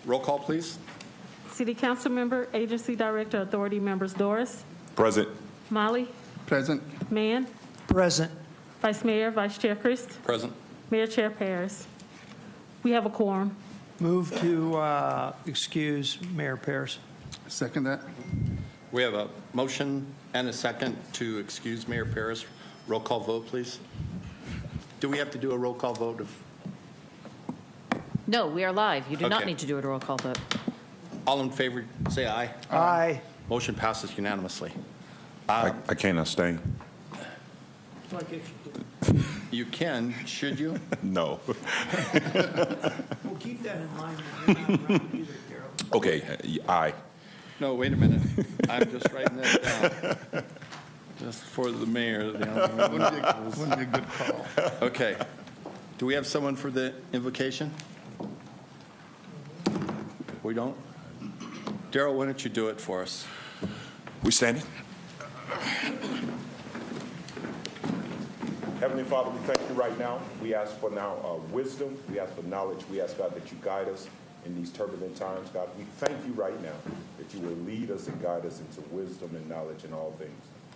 Roll call, please. City Council Member, Agency Director, Authority Members Doris, Present. Molly, Present. Mann, Present. Vice Mayor, Vice Chair Christ, Present. Mayor Chair Paris. We have a quorum. Move to excuse Mayor Paris. Second that. We have a motion and a second to excuse Mayor Paris. Roll call vote, please. Do we have to do a roll call vote? No, we are live. You do not Okay. need to do a roll call vote. All in favor, say aye. Aye. Motion passes unanimously. I can't abstain. You can, should you? No. We'll keep that in mind when you're not around either, Carol. Okay, aye. No, wait a minute. I'm just writing that down. Just for the mayor. Wouldn't be a good call. Okay. Do we have someone for the invocation? We don't? Daryl, why don't you do it for us? We standing? Heavenly Father, we thank you right now. We ask for now wisdom. We ask for knowledge. We ask, God, that you guide us in these turbulent times. God, we thank you right now that you will lead us and guide us into wisdom and knowledge in all things.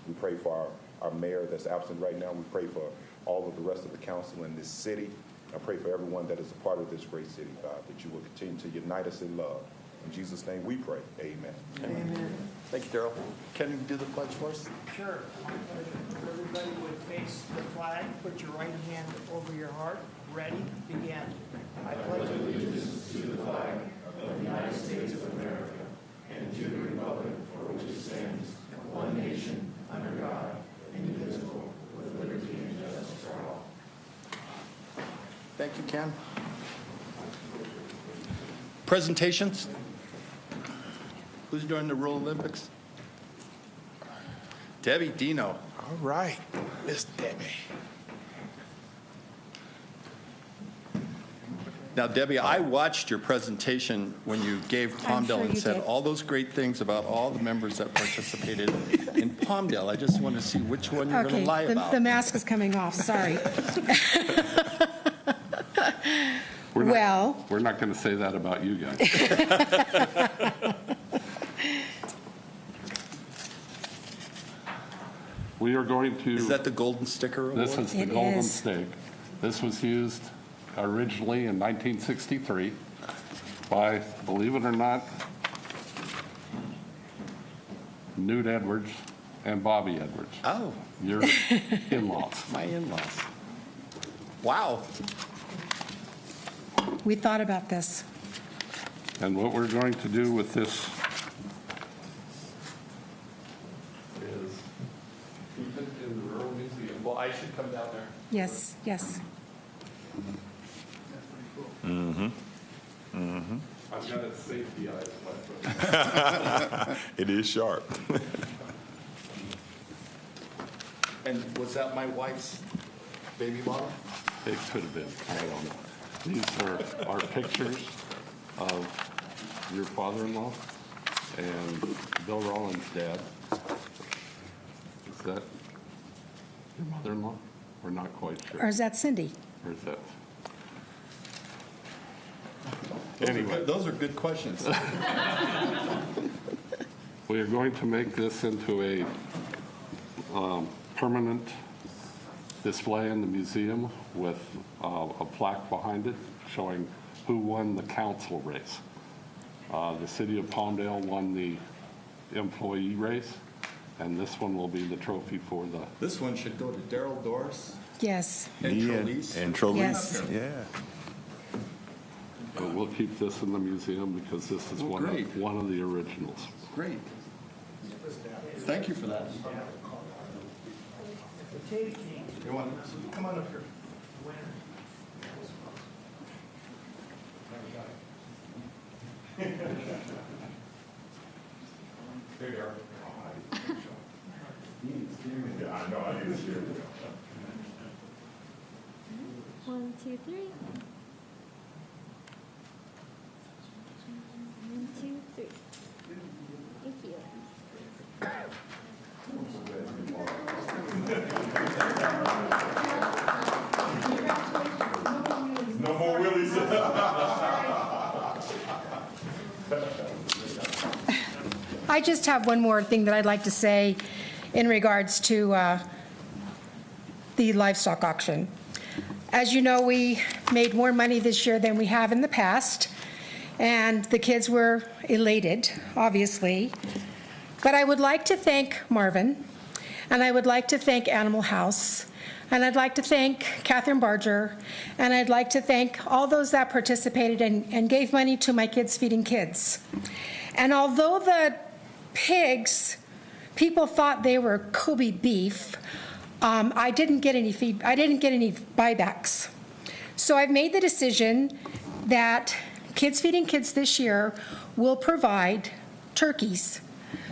We pray for our mayor that's absent right now. We pray for all of the rest of the council in this city. I pray for everyone that is a part of this great city, God, that you will continue to unite us in love. In Jesus' name we pray. Amen. Amen. Thank you, Daryl. Can you do the pledge for us? Sure. Everybody would face the flag, put your right hand over your heart. Ready? Begin. I pledge allegiance to the flag of the United States of America and to the republic for which it stands, one nation, under God, indivisible, with liberty and justice for all. Thank you, Ken. Presentations? Who's doing the Rural Olympics? Debbie Dino. All right, Miss Debbie. Now, Debbie, I watched your presentation when you gave Palmdale sure and you said did. all those great things about all the members that participated in Palmdale. I just want to see which one you're going to lie about. The mask is coming off, sorry. We're not, Well, we're not going to say that about you guys. We are going to. Is that the Golden Sticker Award? This is the It Golden is. Stake. This was used originally in 1963 by, believe it or not, Newt Edwards and Bobby Edwards, Oh, your in-laws. my in-laws. Wow. we thought about this. And what we're going to do with this is keep it in the Rural Museum. Well, I should come down there. Yes, yes. I've got a safety eyes. It is sharp. And was that my wife's baby model? It could have been, I don't know. These are pictures of your father-in-law and Bill Rollins' dad. Is that your mother-in-law? We're not quite Or sure. is that Cindy? Or is that? Anyway, those are good questions. We are going to make this into a permanent display in the museum with a plaque behind it showing who won the council race. The city of Palmdale won the employee race, and this one will be the trophy for the. This one should go to Daryl Doris Yes, and Trelise. And Trelise. Yes. Yeah. But we'll keep this in the museum because this is Well, great. one of the originals. Great. Thank you for that. You want, come on up here. Here you are. Yeah, I know. I didn't hear you. 1, 2, 3. 1, 2, 3. Thank you. No more Willies. I just have one more thing that I'd like to say in regards to the livestock auction. As you know, we made more money this year than we have in the past, and the kids were elated, obviously. But I would like to thank Marvin, and I would like to thank Animal House, and I'd like to thank Catherine Barger, and I'd like to thank all those that participated and gave money to my Kids Feeding Kids. And although the pigs, people thought they were Kobe beef, I didn't get any buybacks. So I've made the decision that Kids Feeding Kids this year will provide turkeys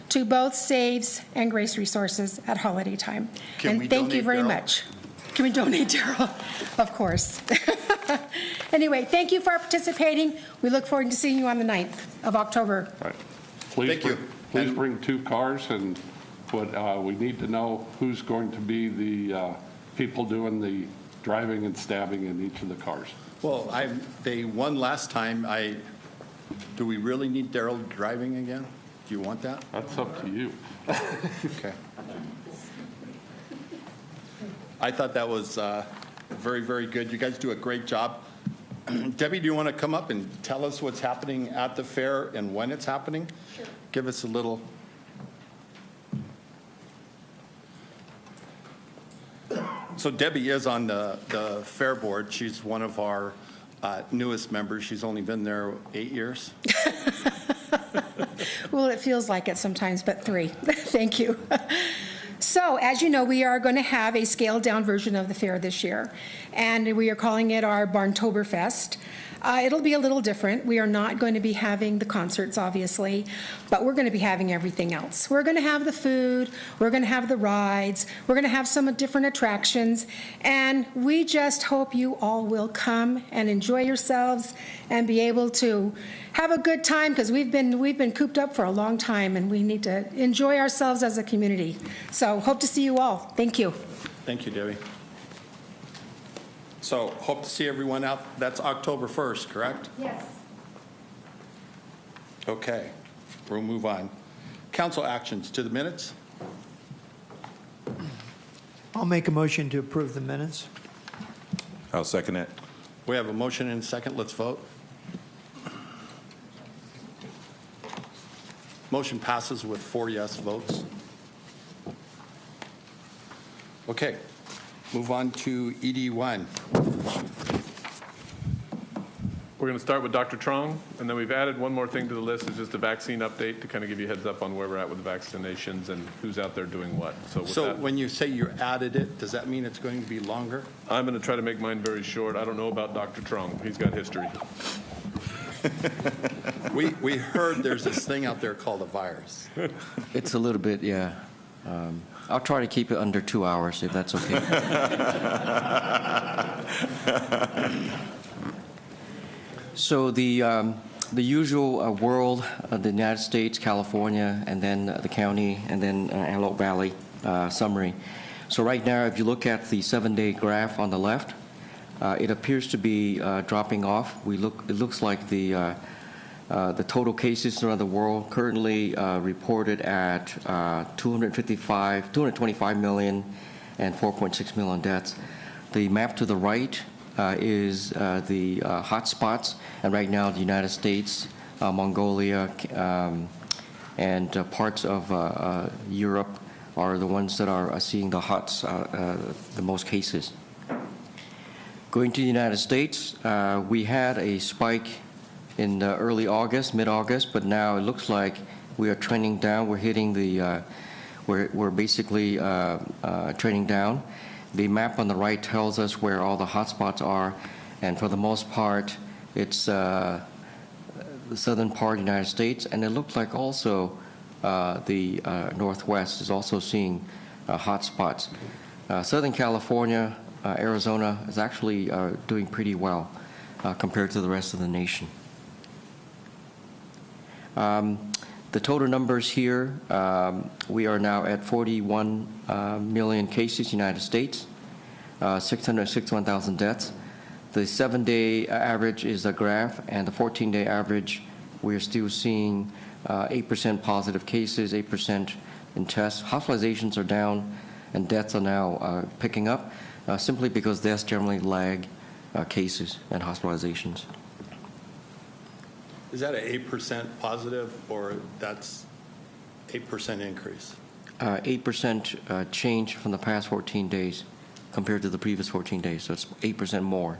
to both Saves and Grace Resources at holiday time. Can we And thank you donate, very Daryl? much. Can we donate, Daryl? Of course. Anyway, thank you for participating. We look forward to seeing you on the 9th of October. All right. Please Thank you. Please bring 2 cars, and we need to know who's going to be the people doing the driving and stabbing in each of the cars. Well, they won last time. Do we really need Daryl driving again? Do you want that? That's up to you. Okay. I thought that was very, very good. You guys do a great job. Debbie, do you want to come up and tell us what's happening at the fair and when it's happening? Sure. Give us a little. So Debbie is on the fair board. She's one of our newest members. She's only been there 8 years. Well, it feels like it sometimes, but 3. Thank you. So, as you know, we are going to have a scaled-down version of the fair this year, and we are calling it our Barntoberfest. It'll be a little different. We are not going to be having the concerts, obviously, but we're going to be having everything else. We're going to have the food, we're going to have the rides, we're going to have some different attractions, and we just hope you all will come and enjoy yourselves and be able to have a good time, because we've been cooped up for a long time, and we need to enjoy ourselves as a community. So hope to see you all. Thank you. Thank you, Debbie. So hope to see everyone out. That's October 1st, correct? Yes. Okay, we'll move on. Council actions to the minutes. I'll make a motion to approve the minutes. I'll second that. We have a motion and a second. Let's vote. Motion passes with 4 yes votes. Okay, move on to ED1. We're going to start with Dr. Trong, and then we've added one more thing to the list. It's just a vaccine update to kind of give you a heads up on where we're at with the vaccinations and who's out there doing what. So when you say you added it, does that mean it's going to be longer? I'm going to try to make mine very short. I don't know about Dr. Trong. He's got history. We heard there's this thing out there called a virus. It's a little bit, yeah. I'll try to keep it under 2 hours, if that's okay. So the usual world, the United States, California, and then the county, and then Antelope Valley summary. So right now, if you look at the 7-day graph on the left, it appears to be dropping off. It looks like the total cases around the world currently reported at 225 million and 4.6 million deaths. The map to the right is the hot spots, and right now the United States, Mongolia, and parts of Europe are the ones that are seeing the the most cases. Going to the United States, we had a spike in early August, mid-August, but now it looks like we are trending down. We're hitting we're basically trending down. The map on the right tells us where all the hotspots are, and for the most part, it's the southern part of the United States, and it looks like also the Northwest is also seeing hotspots. Southern California, Arizona is actually doing pretty well compared to the rest of the nation. The total numbers here, we are now at 41 million cases in the United States, 661,000 deaths. The 7-day average is a graph, and the 14-day average we're still seeing 8% positive cases, 8% in tests. Hospitalizations are down, and deaths are now picking up, simply because deaths generally lag cases and hospitalizations. Is that an 8% positive, or that's 8% increase? 8% change from the past 14 days compared to the previous 14 days, so it's 8% more.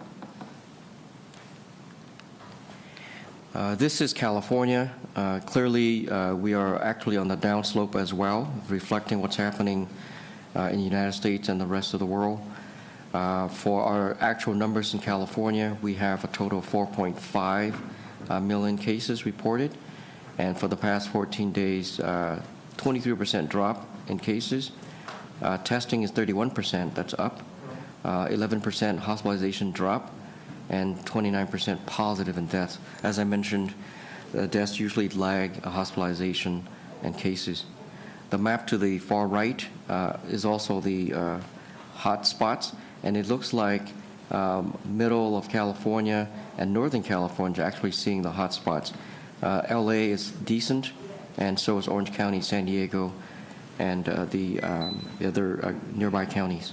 This is California. Clearly, we are actually on the downslope as well, reflecting what's happening in the United States and the rest of the world. For our actual numbers in California, we have a total of 4.5 million cases reported, and for the past 14 days, 23% drop in cases. Testing is 31%, that's up. 11% hospitalization drop, and 29% positive in deaths. As I mentioned, deaths usually lag hospitalization and cases. The map to the far right is also the hot spots, and it looks like middle of California and Northern California are actually seeing the hot spots. LA is decent, and so is Orange County, San Diego, and the other nearby counties.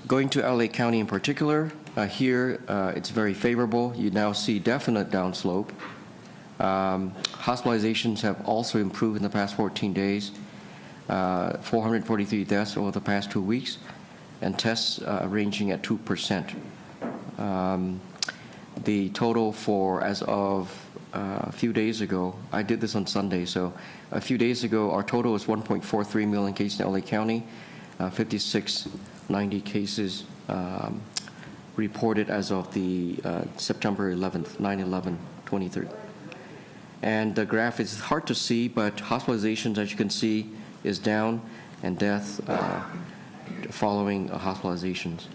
Going to LA County in particular, here it's very favorable. You now see definite downslope. Hospitalizations have also improved in the past 14 days, 443 deaths over the past 2 weeks, and tests ranging at 2%. The total for as of a few days ago, I did this on Sunday, so a few days ago, our total was 1.43 million cases in LA County, 5,690 cases reported as of the September 11th, 9/11/23. And the graph is hard to see, but hospitalizations, as you can see, is down, and deaths following hospitalizations.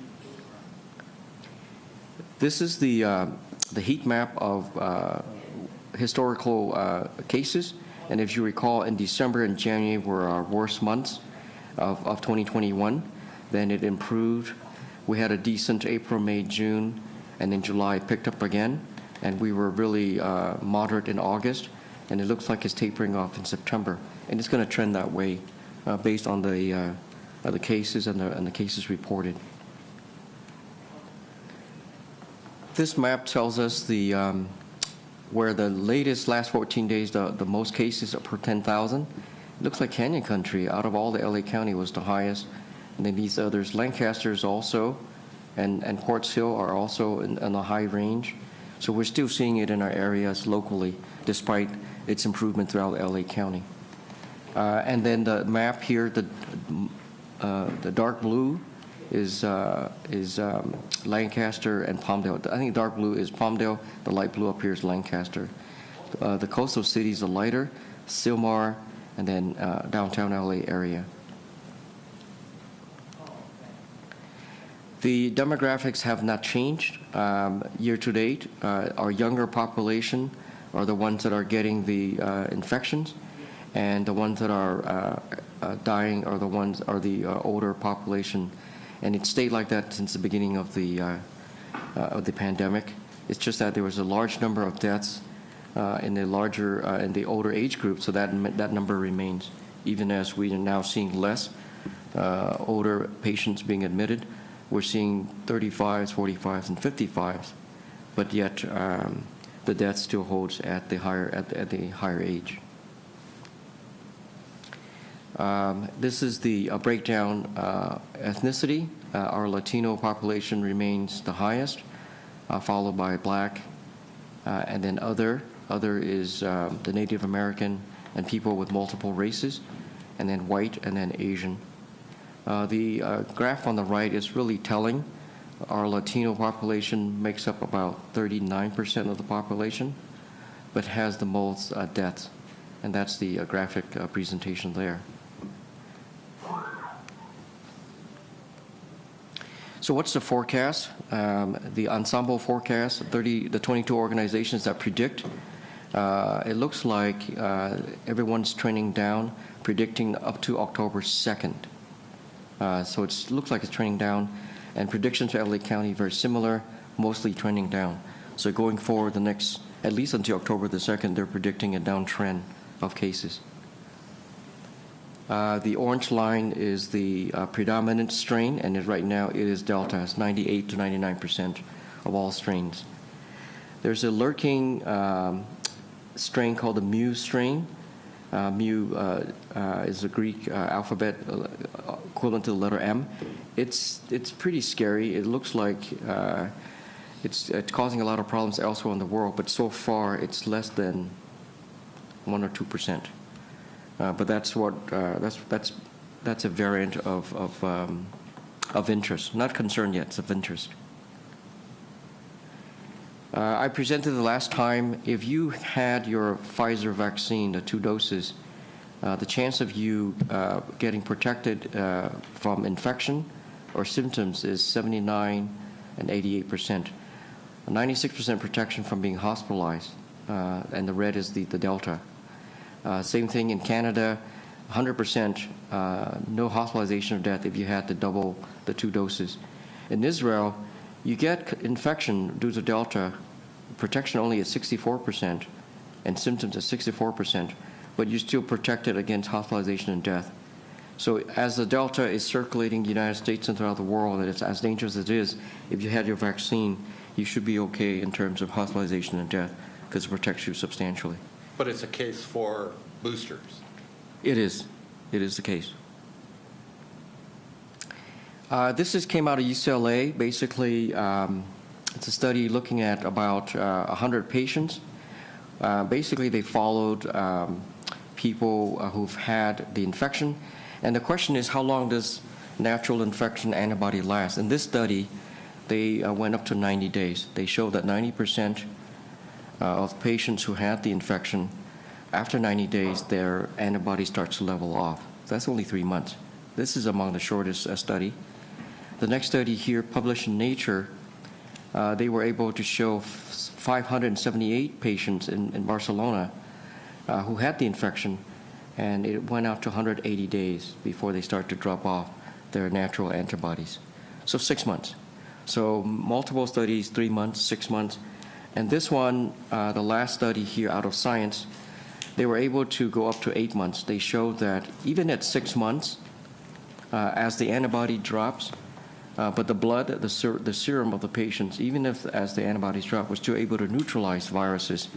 This is the heat map of historical cases, and if you recall, in December and January were our worst months of 2021. Then it improved. We had a decent April, May, June, and in July it picked up again, and we were really moderate in August, and it looks like it's tapering off in September, and it's going to trend that way based on the cases and the cases reported. This map tells us the where the latest last 14 days, the most cases are per 10,000. It looks like Canyon Country, out of all the LA County, was the highest. And then these others, Lancaster is also, and Quartz Hill are also in the high range. So we're still seeing it in our areas locally, despite its improvement throughout LA County. And then the map here, the dark blue is Lancaster and Palmdale. I think dark blue is Palmdale, the light blue up here is Lancaster. The coastal cities are lighter, Sylmar, and then downtown LA area. The demographics have not changed year to date. Our younger population are the ones that are getting the infections, and the ones that are dying are the older population. And it stayed like that since the beginning of the pandemic. It's just that there was a large number of deaths in the older age group, so that number remains, even as we are now seeing less older patients being admitted. We're seeing 35s, 45s, and 55s, but yet the death still holds at the higher age. This is the breakdown ethnicity. Our Latino population remains the highest, followed by Black, and then other. Other is the Native American and people with multiple races, and then white, and then Asian. The graph on the right is really telling. Our Latino population makes up about 39% of the population, but has the most deaths, and that's the graphic presentation there. So what's the forecast? The Ensemble Forecast, the 22 organizations that predict, it looks like everyone's trending down, predicting up to October 2nd. So it looks like it's trending down, and predictions for LA County very similar, mostly trending down. So going forward, the next, at least until October the 2nd, they're predicting a downtrend of cases. The orange line is the predominant strain, and right now it is Delta. It's 98 to 99% of all strains. There's a lurking strain called the Mu strain. Mu is a Greek alphabet equivalent to the letter M. It's pretty scary. It looks like it's causing a lot of problems elsewhere in the world, but so far it's less than 1 or 2%. But that's a variant of interest. Not concern yet. It's of interest. I presented the last time, if you had your Pfizer vaccine, the 2 doses, the chance of you getting protected from infection or symptoms is 79 and 88%. 96% protection from being hospitalized, and the red is the Delta. Same thing in Canada, 100% no hospitalization or death if you had the 2 doses. In Israel, you get infection due to Delta, protection only at 64% and symptoms at 64%, but you're still protected against hospitalization and death. So as the Delta is circulating the United States and throughout the world, and it's as dangerous as it is, if you had your vaccine, you should be okay in terms of hospitalization and death because it protects you substantially. But it's a case for boosters. It is. It is the case. This came out of UCLA. Basically, it's a study looking at about 100 patients. Basically, they followed people who've had the infection. And the question is, how long does natural infection antibody last? In this study, they went up to 90 days. They showed that 90% of patients who had the infection, after 90 days, their antibody starts to level off. That's only 3 months. This is among the shortest study. The next study here, published in Nature, they were able to show 578 patients in Barcelona who had the infection, and it went out to 180 days before they start to drop off their natural antibodies. So 6 months. So multiple studies, 3 months, 6 months. And this one, the last study here out of Science, they were able to go up to 8 months. They showed that even at 6 months, as the antibody drops, but the blood, the serum of the patients, even if as the antibodies drop, was still able to neutralize viruses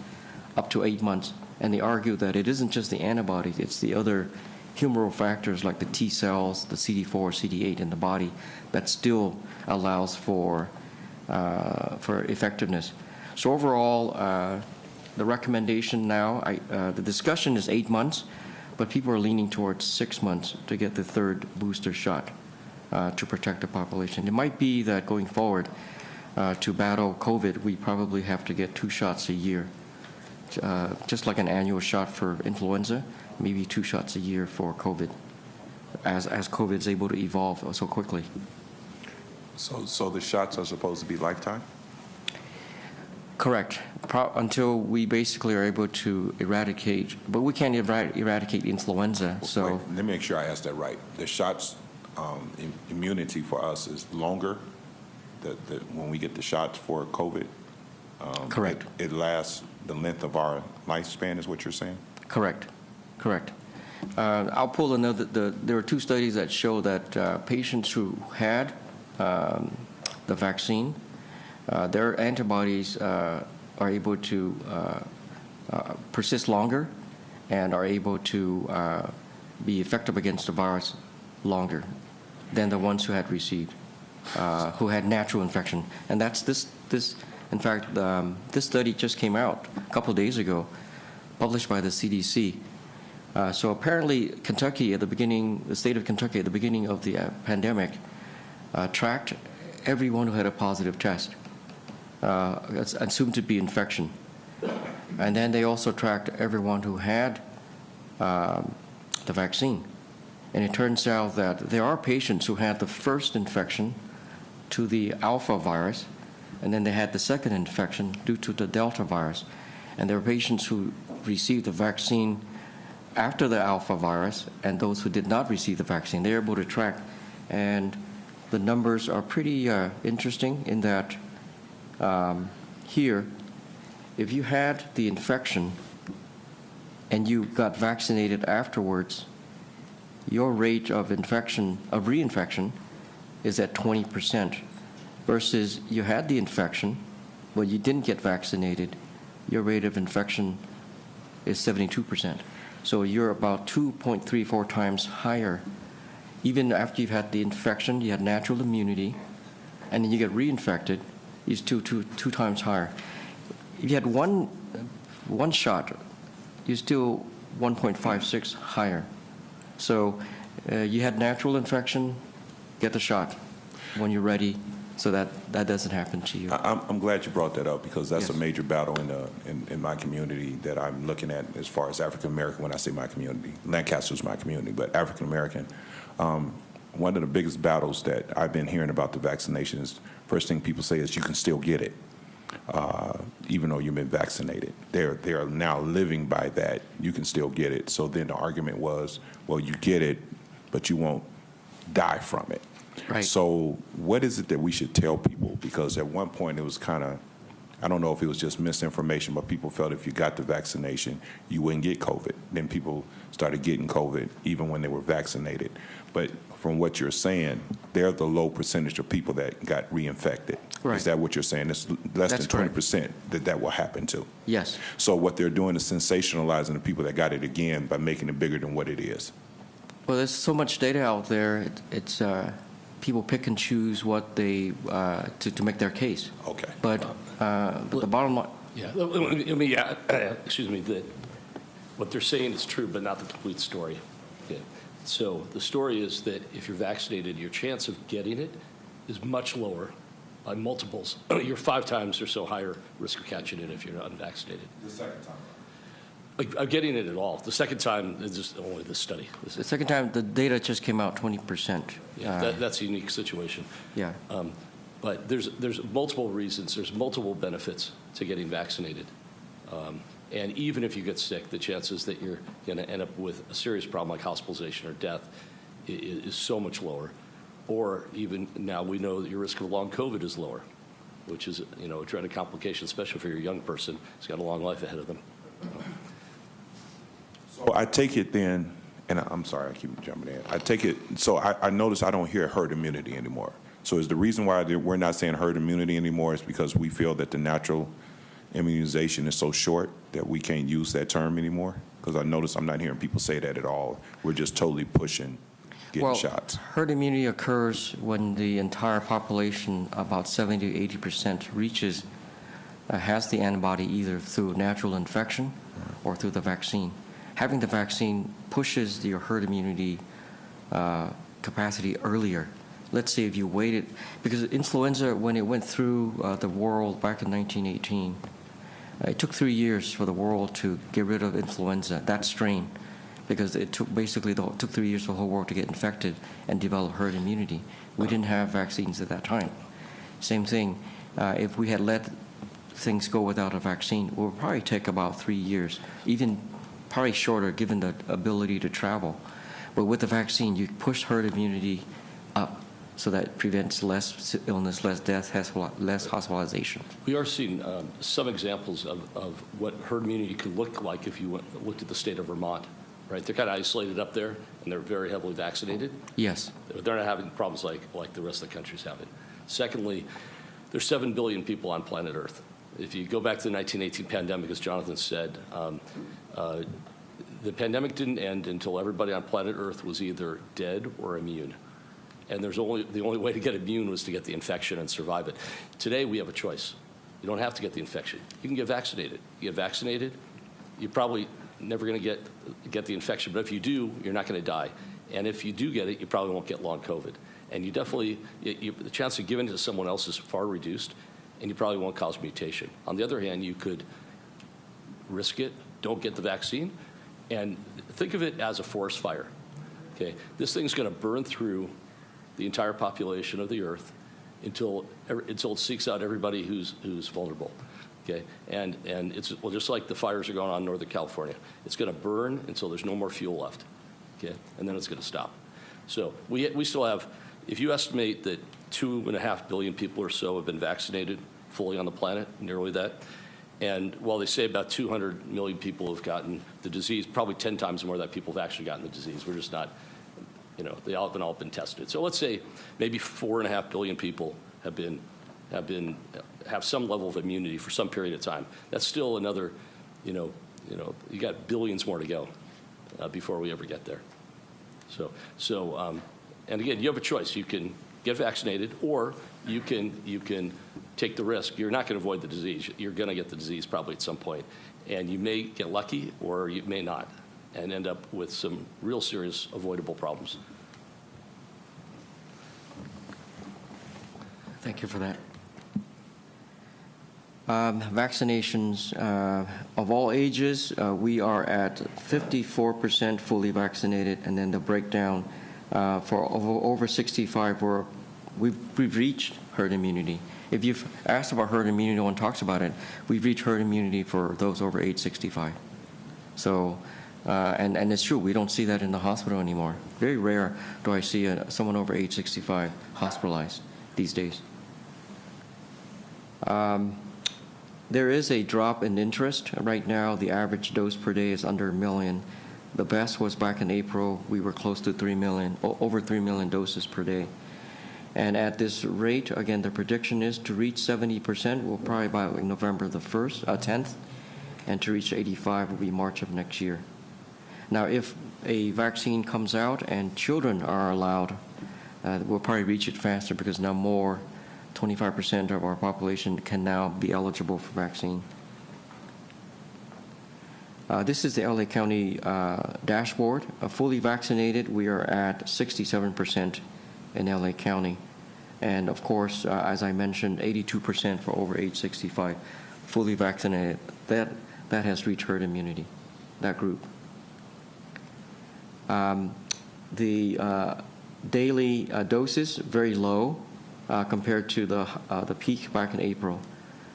up to 8 months. And they argue that it isn't just the antibodies, it's the other humoral factors like the T cells, the CD4, CD8 in the body that still allows for effectiveness. So overall, the recommendation now, the discussion is 8 months, but people are leaning towards 6 months to get the 3rd booster shot to protect the population. It might be that going forward to battle COVID, we probably have to get 2 shots a year, just like an annual shot for influenza, maybe 2 shots a year for COVID, as COVID is able to evolve so quickly. So the shots are supposed to be lifetime? Correct. Until we basically are able to eradicate, but we can't eradicate influenza. So wait, let me make sure I asked that right. The shots, immunity for us is longer. When we get the shots for COVID, correct. It lasts the length of our lifespan, is what you're saying? Correct. I'll pull another. There are 2 studies that show that patients who had the vaccine, their antibodies are able to persist longer and are able to be effective against the virus longer than the ones who had received, who had natural infection. And that's this. In fact, this study just came out a couple of days ago, published by the CDC. So apparently, Kentucky at the beginning, the state of Kentucky at the beginning of the pandemic, tracked everyone who had a positive test. It's assumed to be infection. And then they also tracked everyone who had the vaccine. And it turns out that there are patients who had the first infection to the alpha virus, and then they had the second infection due to the delta virus. And there are patients who received the vaccine after the alpha virus and those who did not receive the vaccine. They're able to track. And the numbers are pretty interesting in that Here, if you had the infection and you got vaccinated afterwards, your rate of reinfection is at 20%, versus you had the infection, but you didn't get vaccinated, your rate of infection is 72%. So you're about 2.34 times higher. Even after you've had the infection, you had natural immunity, and then you get reinfected, it's two times higher. If you had one shot, you're still 1.56 higher. So you had natural infection, get the shot when you're ready, so that doesn't happen to you. I'm glad you brought that up, because that's Yes. a major battle in my community that I'm looking at as far as African American. When I say my community, Lancaster is my community, but African American. One of the biggest battles that I've been hearing about the vaccination is, first thing people say is you can still get it, even though you've been vaccinated. They are now living by that. You can still get it. So then the argument was, well, you get it, but you won't die from it. Right. So what is it that we should tell people? Because at one point it was kind of, I don't know if it was just misinformation, but people felt if you got the vaccination, you wouldn't get COVID. Then people started getting COVID even when they were vaccinated. But from what you're saying, they're the low percentage of people that got reinfected. Right. Is that what you're saying? It's less That's than correct. 20% that will happen to. Yes. So what they're doing is sensationalizing the people that got it again by making it bigger than what it is. Well, there's so much data out there. It's people pick and choose what they to make their case. Okay. But the bottom line. Yeah, let me excuse me, that what they're saying is true, but not the complete story. Okay. So the story is that if you're vaccinated, your chance of getting it is much lower by multiples. You're 5 times or so higher risk of catching it if you're unvaccinated. The second time. I'm getting it at all. The second time is just only this study. The second time, the data just came out 20%. Yeah, that's a unique situation. Yeah. But there's multiple reasons. There's multiple benefits to getting vaccinated. And even if you get sick, the chances that you're going to end up with a serious problem like hospitalization or death is so much lower. Or even now we know that your risk of long COVID is lower, which is a dreaded complication, especially for your young person who's got a long life ahead of them. So I take it then, and I'm sorry, I keep jumping in. I take it, so I notice I don't hear herd immunity anymore. So is the reason why we're not saying herd immunity anymore is because we feel that the natural immunization is so short that we can't use that term anymore? Because I notice I'm not hearing people say that at all. We're just totally pushing getting shots. Herd immunity occurs when the entire population, about 70 to 80%, has the antibody either through natural infection or through the vaccine. Having the vaccine pushes your herd immunity capacity earlier. Let's say if you waited, because influenza, when it went through the world back in 1918, it took 3 years for the world to get rid of influenza, that strain, because it took 3 years for the whole world to get infected and develop herd immunity. We didn't have vaccines at that time. Same thing, if we had let things go without a vaccine, it would probably take about 3 years, even probably shorter given the ability to travel. But with the vaccine, you push herd immunity up so that it prevents less illness, less death, less hospitalization. We are seeing some examples of what herd immunity could look like if you looked at the state of Vermont, right? They're kind of isolated up there, and they're very heavily vaccinated. Yes. They're not having problems like the rest of the country's having. Secondly, there's 7 billion people on planet Earth. If you go back to the 1918 pandemic, as Jonathan said, the pandemic didn't end until everybody on planet Earth was either dead or immune. And the only way to get immune was to get the infection and survive it. Today, we have a choice. You don't have to get the infection. You can get vaccinated. You get vaccinated, you're probably never going to get the infection. But if you do, you're not going to die. And if you do get it, you probably won't get long COVID. And you definitely, the chance of giving it to someone else is far reduced, and you probably won't cause mutation. On the other hand, you could risk it, don't get the vaccine, and think of it as a forest fire. Okay, this thing's going to burn through the entire population of the Earth until it seeks out everybody who's vulnerable. Okay, and it's just like the fires are going on in Northern California. It's going to burn until there's no more fuel left. Okay, and then it's going to stop. So we still have, if you estimate that 2.5 billion people or so have been vaccinated, fully on the planet, nearly that. And while they say about 200 million people have gotten the disease, probably 10 times more of that people have actually gotten the disease. We're just not, they haven't all been tested. So let's say maybe 4.5 billion people have some level of immunity for some period of time. That's still another, you got billions more to go before we ever get there. And again, you have a choice. You can get vaccinated, or you can take the risk. You're not going to avoid the disease. You're going to get the disease probably at some point, and you may get lucky, or you may not, and end up with some real serious avoidable problems. Thank you for that. Vaccinations of all ages, we are at 54% fully vaccinated, and then the breakdown for over 65, we've reached herd immunity. If you've asked about herd immunity, no one talks about it. We've reached herd immunity for those over age 65. So, and it's true, we don't see that in the hospital anymore. Very rare do I see someone over age 65 hospitalized these days. There is a drop in interest. Right now, the average dose per day is under 1 million. The best was back in April. We were close to 3 million, over 3 million doses per day. And at this rate, again, the prediction is to reach 70% will probably by November the 10th, and to reach 85 will be March of next year. Now, if a vaccine comes out and children are allowed, we'll probably reach it faster, because now 25% of our population can now be eligible for vaccine. This is the LA County dashboard. Fully vaccinated, we are at 67% in LA County. And of course, as I mentioned, 82% for over age 65 fully vaccinated. That has reached herd immunity, that group. The daily doses, very low compared to the peak back in April.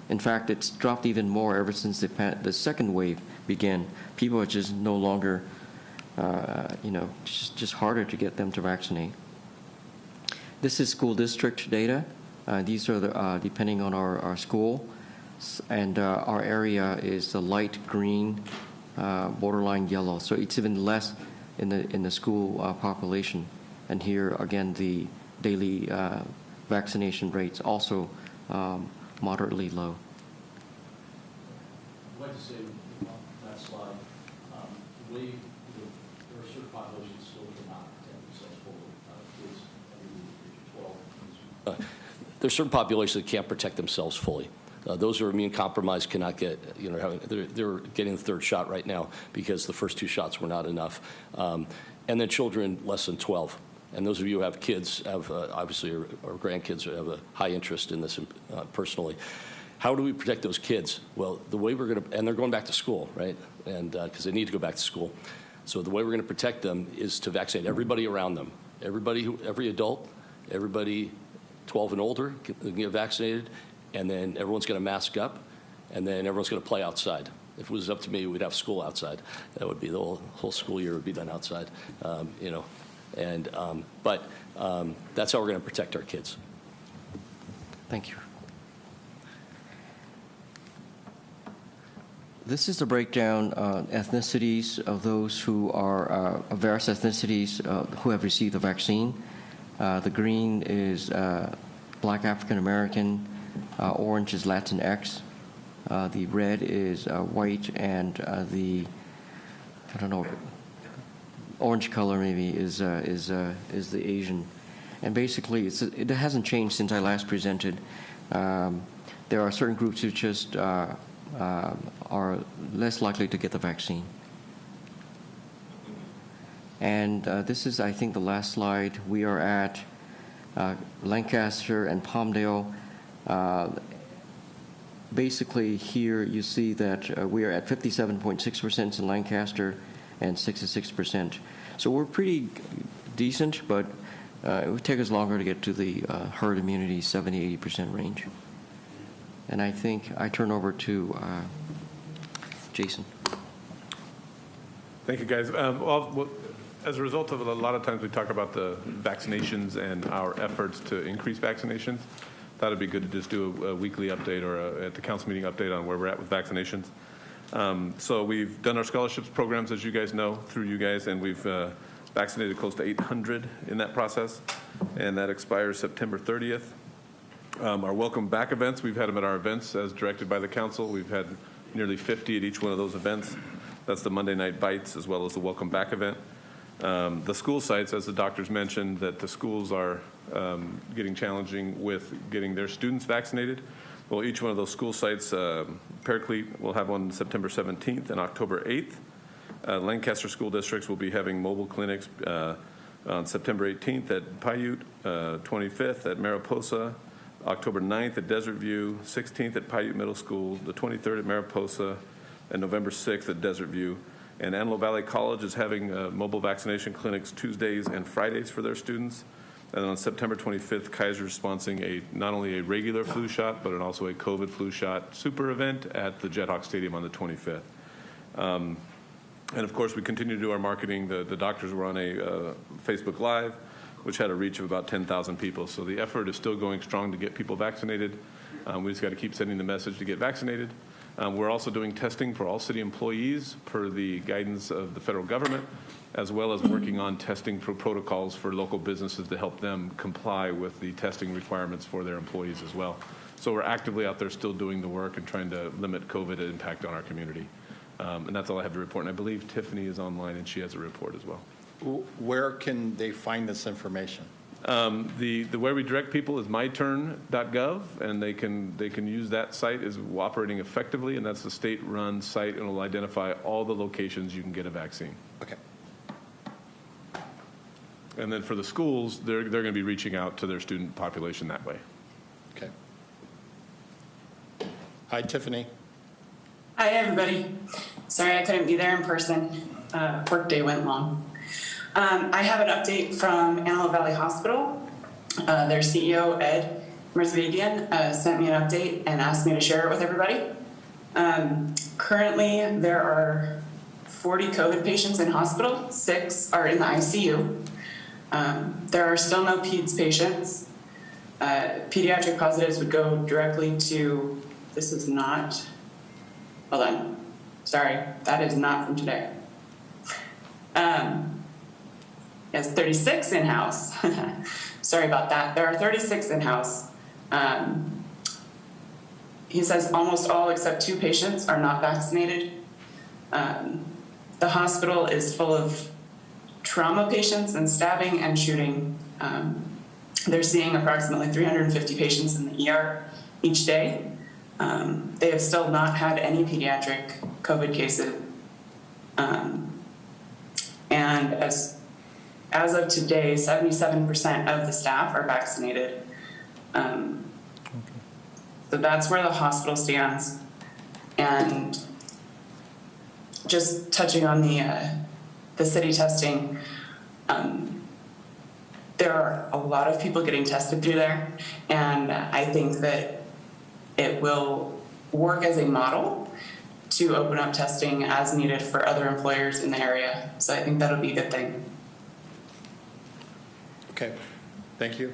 In fact, it's dropped even more ever since the second wave began. People are just no longer, just harder to get them to vaccinate. This is school district data. These are depending on our school, and our area is the light green, borderline yellow. So it's even less in the school population. And here again, the daily vaccination rates also moderately low. I'd like to say on that slide, there are certain populations still cannot protect themselves fully. Kids under the age of 12. There's certain populations that can't protect themselves fully. Those who are immune compromised cannot get, they're getting the third shot right now because the first 2 shots were not enough. And then children less than 12. And those of you who have kids, obviously, or grandkids, have a high interest in this personally. How do we protect those kids? Well, the way we're going to, and they're going back to school, right? And because they need to go back to school. So the way we're going to protect them is to vaccinate everybody around them. Every adult, everybody 12 and older can get vaccinated, and then everyone's going to mask up, and then everyone's going to play outside. If it was up to me, we'd have school outside. That would be the whole school year would be done outside, But that's how we're going to protect our kids. Thank you. This is the breakdown ethnicities of those who are various ethnicities who have received the vaccine. The green is Black African American, orange is Latinx, the red is white, and the orange color maybe is the Asian. And basically, it hasn't changed since I last presented. There are certain groups who just are less likely to get the vaccine. And this is, I think, the last slide. We are at Lancaster and Palmdale. Basically, here you see that we are at 57.6% in Lancaster and 66%. So we're pretty decent, but it would take us longer to get to the herd immunity 70-80% range. And I think I turn over to Jason. Thank you, guys. As a result of a lot of times we talk about the vaccinations and our efforts to increase vaccinations, thought it'd be good to just do a weekly update or at the council meeting update on where we're at with vaccinations. So we've done our scholarships programs, as you guys know, through you guys, and we've vaccinated close to 800 in that process, and that expires September 30th. Our welcome back events, we've had them at our events as directed by the council. We've had nearly 50 at each one of those events. That's the Monday Night Bites as well as the welcome back event. The school sites, as the doctors mentioned, that the schools are getting challenging with getting their students vaccinated. Well, each one of those school sites, Paraclete will have one September 17th and October 8th. Lancaster school districts will be having mobile clinics on September 18th at Paiute, 25th at Mariposa, October 9th at Desert View, 16th at Paiute Middle School, the 23rd at Mariposa, and November 6th at Desert View. And Antelope Valley College is having mobile vaccination clinics Tuesdays and Fridays for their students. And on September 25th, Kaiser is sponsoring not only a regular flu shot, but also a COVID flu shot super event at the Jethawk Stadium on the 25th. And of course, we continue to do our marketing. The doctors were on a Facebook Live, which had a reach of about 10,000 people. So the effort is still going strong to get people vaccinated. We just got to keep sending the message to get vaccinated. We're also doing testing for all city employees per the guidance of the federal government, as well as working on testing for protocols for local businesses to help them comply with the testing requirements for their employees as well. So we're actively out there still doing the work and trying to limit COVID impact on our community. And that's all I have to report. And I believe Tiffany is online and she has a report as well. Where can they find this information? The way we direct people is myturn.gov, and they can use that site as operating effectively, and that's the state-run site, and will identify all the locations you can get a vaccine. Okay. And then for the schools, they're going to be reaching out to their student population that way. Okay. Hi, Tiffany. Hi, everybody. Sorry I couldn't be there in person. Workday went long. I have an update from Antelope Valley Hospital. Their CEO, Ed Merzvegian, sent me an update and asked me to share it with everybody. Currently, there are 40 COVID patients in hospital. 6 are in the ICU. There are still no PEDS patients. Pediatric positives would go directly to, this is not, hold on, sorry, that is not from today. Yes, 36 in-house. Sorry about that. There are 36 in-house. He says almost all except 2 patients are not vaccinated. The hospital is full of trauma patients and stabbing and shooting. They're seeing approximately 350 patients in the ER each day. They have still not had any pediatric COVID cases. And as of today, 77% of the staff are vaccinated. So that's where the hospital stands. And just touching on the city testing, there are a lot of people getting tested through there, and I think that it will work as a model to open up testing as needed for other employers in the area. So I think that'll be a good thing. Okay, thank you.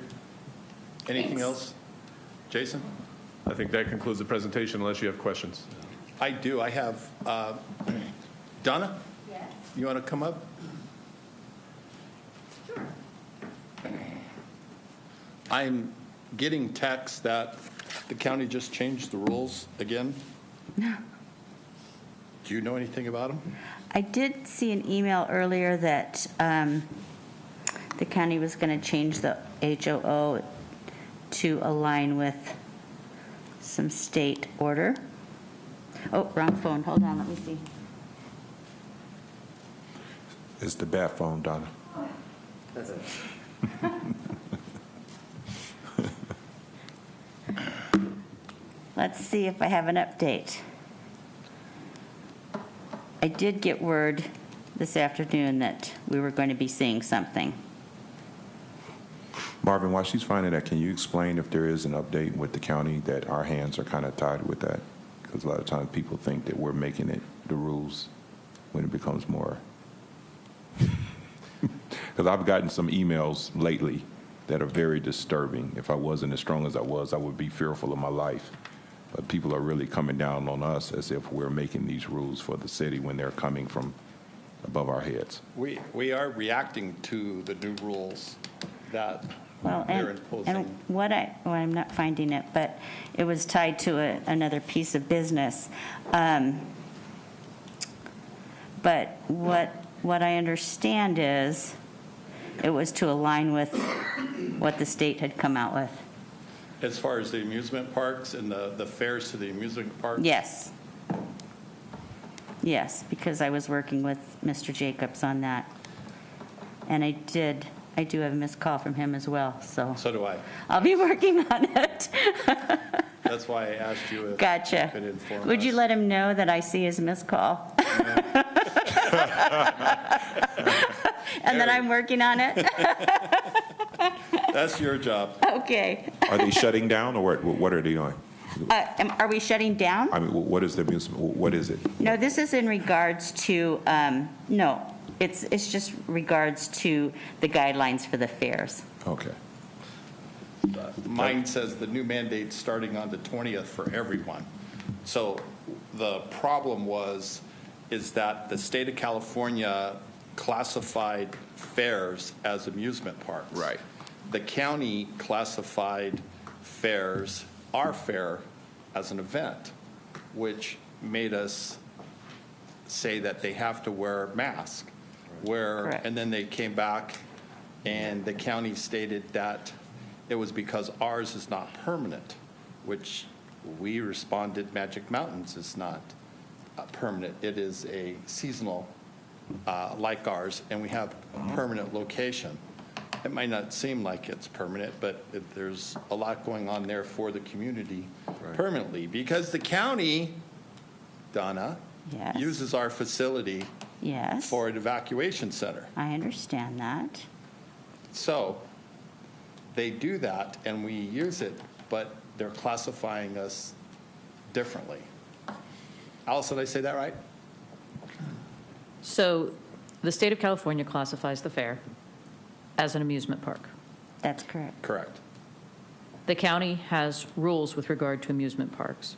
Anything Thanks. else? Jason? I think that concludes the presentation unless you have questions. I do. I have, Donna? Yes. You want to come up? I'm getting texts that the county just changed the rules again. No. Do you know anything about them? I did see an email earlier that the county was going to change the HOO to align with some state order. Oh, wrong phone. Hold on. Let me see. It's the bad phone, Donna. That's it. Let's see if I have an update. I did get word this afternoon that we were going to be seeing something. Marvin, while she's finding that, can you explain if there is an update with the county that our hands are kind of tied with that? Because a lot of times people think that we're making it the rules when it becomes more. Because I've gotten some emails lately that are very disturbing. If I wasn't as strong as I was, I would be fearful of my life. But people are really coming down on us as if we're making these rules for the city when they're coming from above our heads. We are reacting to the new rules that Well, they're and imposing. I'm not finding it, but it was tied to another piece of business. But what I understand is it was to align with what the state had come out with. As far as the amusement parks and the fares to the amusement parks? Yes. Yes, because I was working with Mr. Jacobs on that. And I do have a missed call from him as well, so. So do I. I'll be working on it. That's why I asked you if Gotcha. you could inform Would us. you let him know that I see his missed call? And that I'm working on it? That's your job. Okay. Are they shutting down, or what are they doing? Are we shutting down? I mean, what is the amusement? What is it? No, this is in regards to, no, it's just regards to the guidelines for the fairs. Okay. Mine says the new mandate's starting on the 20th for everyone. So the problem is that the state of California classified fairs as amusement parks. Right. The county classified fairs, our fair, as an event, which made us say that they have to wear masks. Correct. And then they came back and the county stated that it was because ours is not permanent, which we responded Magic Mountains is not permanent. It is a seasonal like ours, and we have a permanent location. It might not seem like it's permanent, but there's a lot going on there for the community permanently, because the county, Donna, Yes. uses our facility Yes. for an evacuation center. I understand that. So they do that, and we use it, but they're classifying us differently. Alice, did I say that right? So the state of California classifies the fair as an amusement park. That's correct. Correct. The county has rules with regard to amusement parks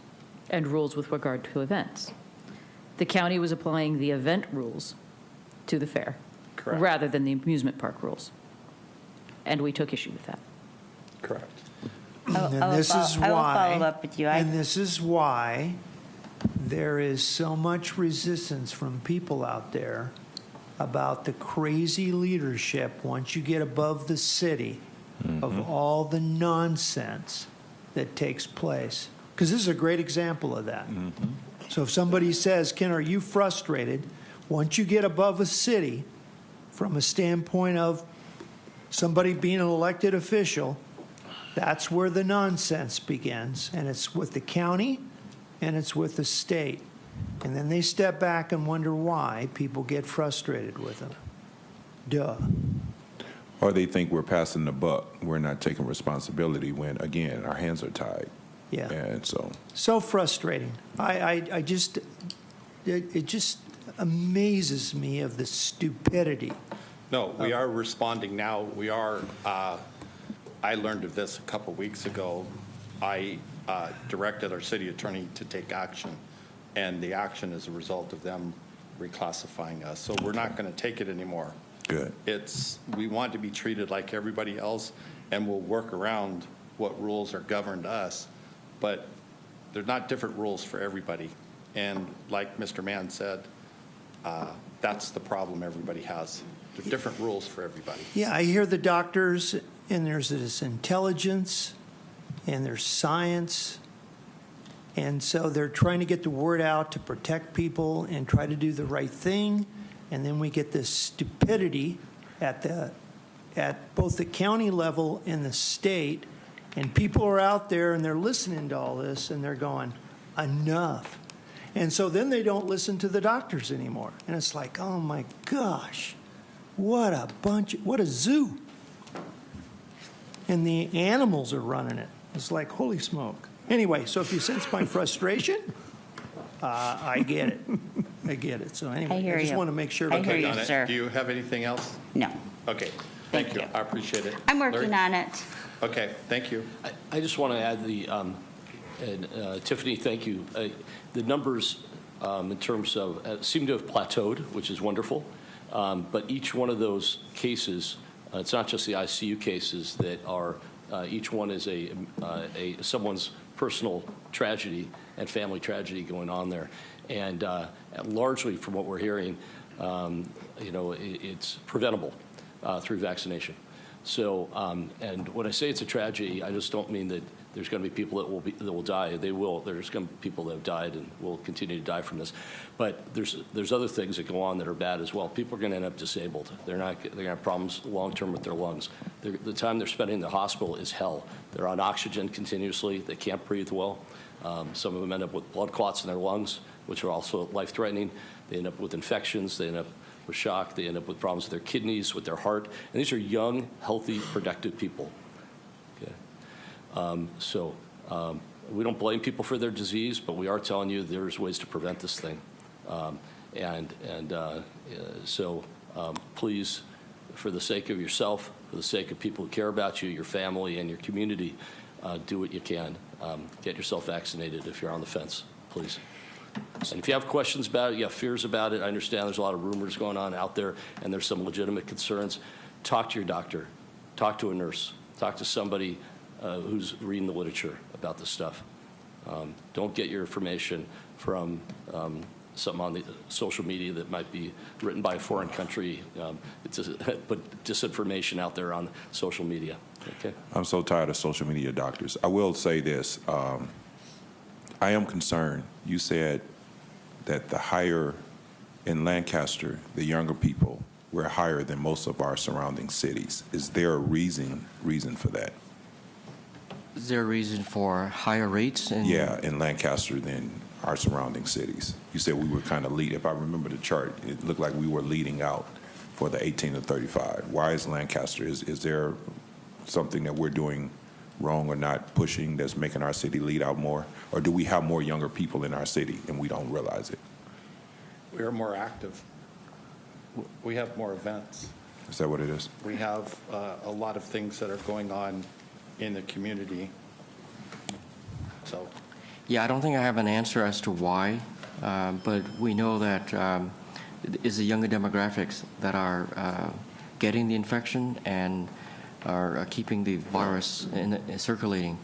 and rules with regard to events. The county was applying the event rules to the fair Correct. rather than the amusement park rules. And we took issue with that. Correct. And this is I will why. follow up with you. And this is why there is so much resistance from people out there about the crazy leadership once you get above the city of all the nonsense that takes place. Because this is a great example of that. So if somebody says, Ken, are you frustrated? Once you get above a city, from a standpoint of somebody being an elected official, that's where the nonsense begins. And it's with the county and it's with the state. And then they step back and wonder why people get frustrated with them. Duh. Or they think we're passing the buck. We're not taking responsibility when, again, our hands are tied. Yeah. And so. So frustrating. I just, it just amazes me of the stupidity. No, we are responding now. We are, I learned of this a couple weeks ago. I directed our city attorney to take action, and the action is a result of them reclassifying us. So we're not going to take it anymore. Good. We want to be treated like everybody else, and we'll work around what rules are governed us, but they're not different rules for everybody. And like Mr. Mann said, that's the problem everybody has. There are different rules for everybody. Yeah, I hear the doctors, and there's this intelligence, and there's science, and so they're trying to get the word out to protect people and try to do the right thing, and then we get this stupidity at both the county level and the state, and people are out there and they're listening to all this and they're going, enough. And so then they don't listen to the doctors anymore, and it's like, oh my gosh, what a zoo. And the animals are running it. It's like, holy smoke. Anyway, so if you sense my frustration, I get it. I get it. So anyway, I hear just you. want to make sure. I hear you, Donna, sir. do you have anything else? No. Okay. Thank you. I appreciate it. I'm working Larry? on it. Okay, thank you. I just want to add Tiffany, thank you. The numbers in terms of seem to have plateaued, which is wonderful. But each one of those cases, it's not just the ICU cases that are, each one is someone's personal tragedy and family tragedy going on there. And largely from what we're hearing, it's preventable through vaccination. So, and when I say it's a tragedy, I just don't mean that there's going to be people that will die. They will. There's going to be people that have died and will continue to die from this. But there's other things that go on that are bad as well. People are going to end up disabled. They're going to have problems long term with their lungs. The time they're spending in the hospital is hell. They're on oxygen continuously. They can't breathe well. Some of them end up with blood clots in their lungs, which are also life-threatening. They end up with infections. They end up with shock. They end up with problems with their kidneys, with their heart. And these are young, healthy, productive people. Okay. We don't blame people for their disease, but we are telling you there's ways to prevent this thing. Please, for the sake of yourself, for the sake of people who care about you, your family, and your community, do what you can. Get yourself vaccinated if you're on the fence, please. And if you have questions about it, you have fears about it, I understand there's a lot of rumors going on out there, and there's some legitimate concerns. Talk to your doctor. Talk to a nurse. Talk to somebody who's reading the literature about this stuff. Don't get your information from something on the social media that might be written by a foreign country. Put disinformation out there on social media. Okay. I'm so tired of social media doctors. I will say this. I am concerned. You said that the higher in Lancaster, the younger people, were higher than most of our surrounding cities. Is there a reason for that? Is there a reason for higher rates? In Lancaster than our surrounding cities. You said we were kind of lead. If I remember the chart, it looked like we were leading out for the 18 to 35. Why is Lancaster? Is there something that we're doing wrong or not pushing that's making our city lead out more? Or do we have more younger people in our city and we don't realize it? We are more active. We have more events. Is that what it is? We have a lot of things that are going on in the community. So, Yeah, I don't think I have an answer as to why, but we know that it's the younger demographics that are getting the infection and are keeping the virus circulating.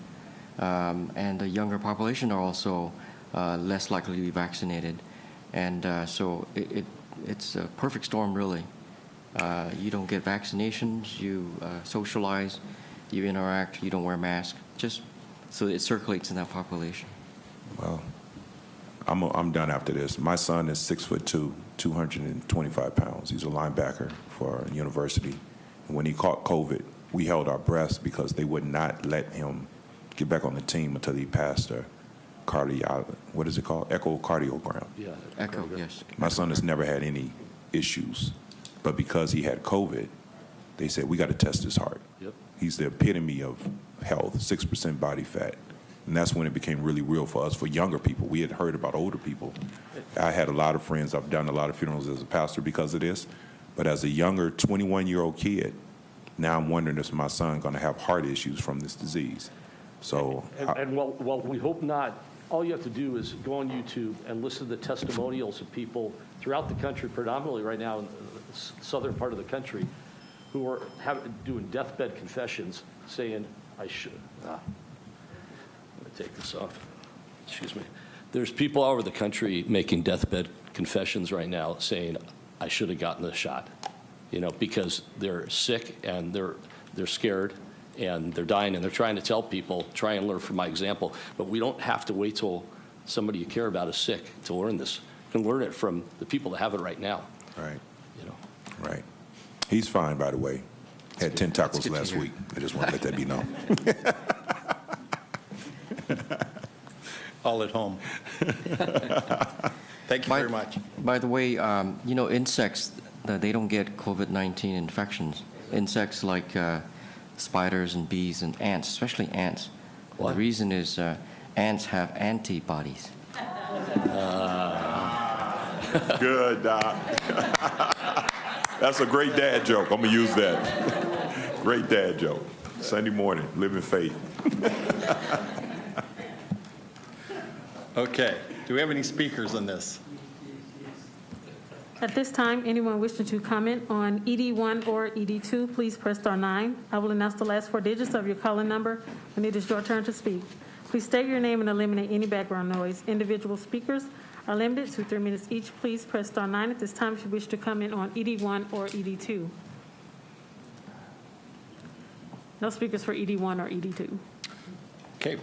And the younger population are also less likely to be vaccinated. And so it's a perfect storm, really. You don't get vaccinations, you socialize, you interact, you don't wear masks, just so it circulates in that population. Well, I'm done after this. My son is 6'2", 225 pounds. He's a linebacker for a university. And when he caught COVID, we held our breaths because they would not let him get back on the team until he passed a what is it called? Echocardiogram. Yeah. Echo, yes. My son has never had any issues, but because he had COVID, they said, we got to test his heart. Yep. He's the epitome of health, 6% body fat. And that's when it became really real for us, for younger people. We had heard about older people. I had a lot of friends. I've done a lot of funerals as a pastor because of this. But as a younger 21-year-old kid, now I'm wondering if my son going to have heart issues from this disease. So, While we hope not, all you have to do is go on YouTube and listen to the testimonials of people throughout the country, predominantly right now in the southern part of the country, who are doing deathbed confessions saying, I should. I'm going to take this off. Excuse me. There's people all over the country making deathbed confessions right now saying, I should have gotten the shot, because they're sick and they're scared and they're dying, and they're trying to tell people, try and learn from my example. But we don't have to wait till somebody you care about is sick to learn this. You can learn it from the people that have it right now. right. Right. He's fine, by the way. Had 10 tacos last week. I just want to let that be known. all at home. Thank you very much. By the way, insects, they don't get COVID-19 infections. Insects like spiders and bees and ants, especially ants. Well, the reason is ants have antibodies. Good, Doc. That's a great dad joke. I'm going to use that. Great dad joke. Sunday morning, living faith. Okay, do we have any speakers on this? At this time, anyone wishing to comment on ED1 or ED2, please press star 9. I will announce the last 4 digits of your calling number when it is your turn to speak. Please state your name and eliminate any background noise. Individual speakers are limited to 3 minutes each. Please press star 9 at this time if you wish to comment on ED1 or ED2. No speakers for ED1 or ED2. Okay,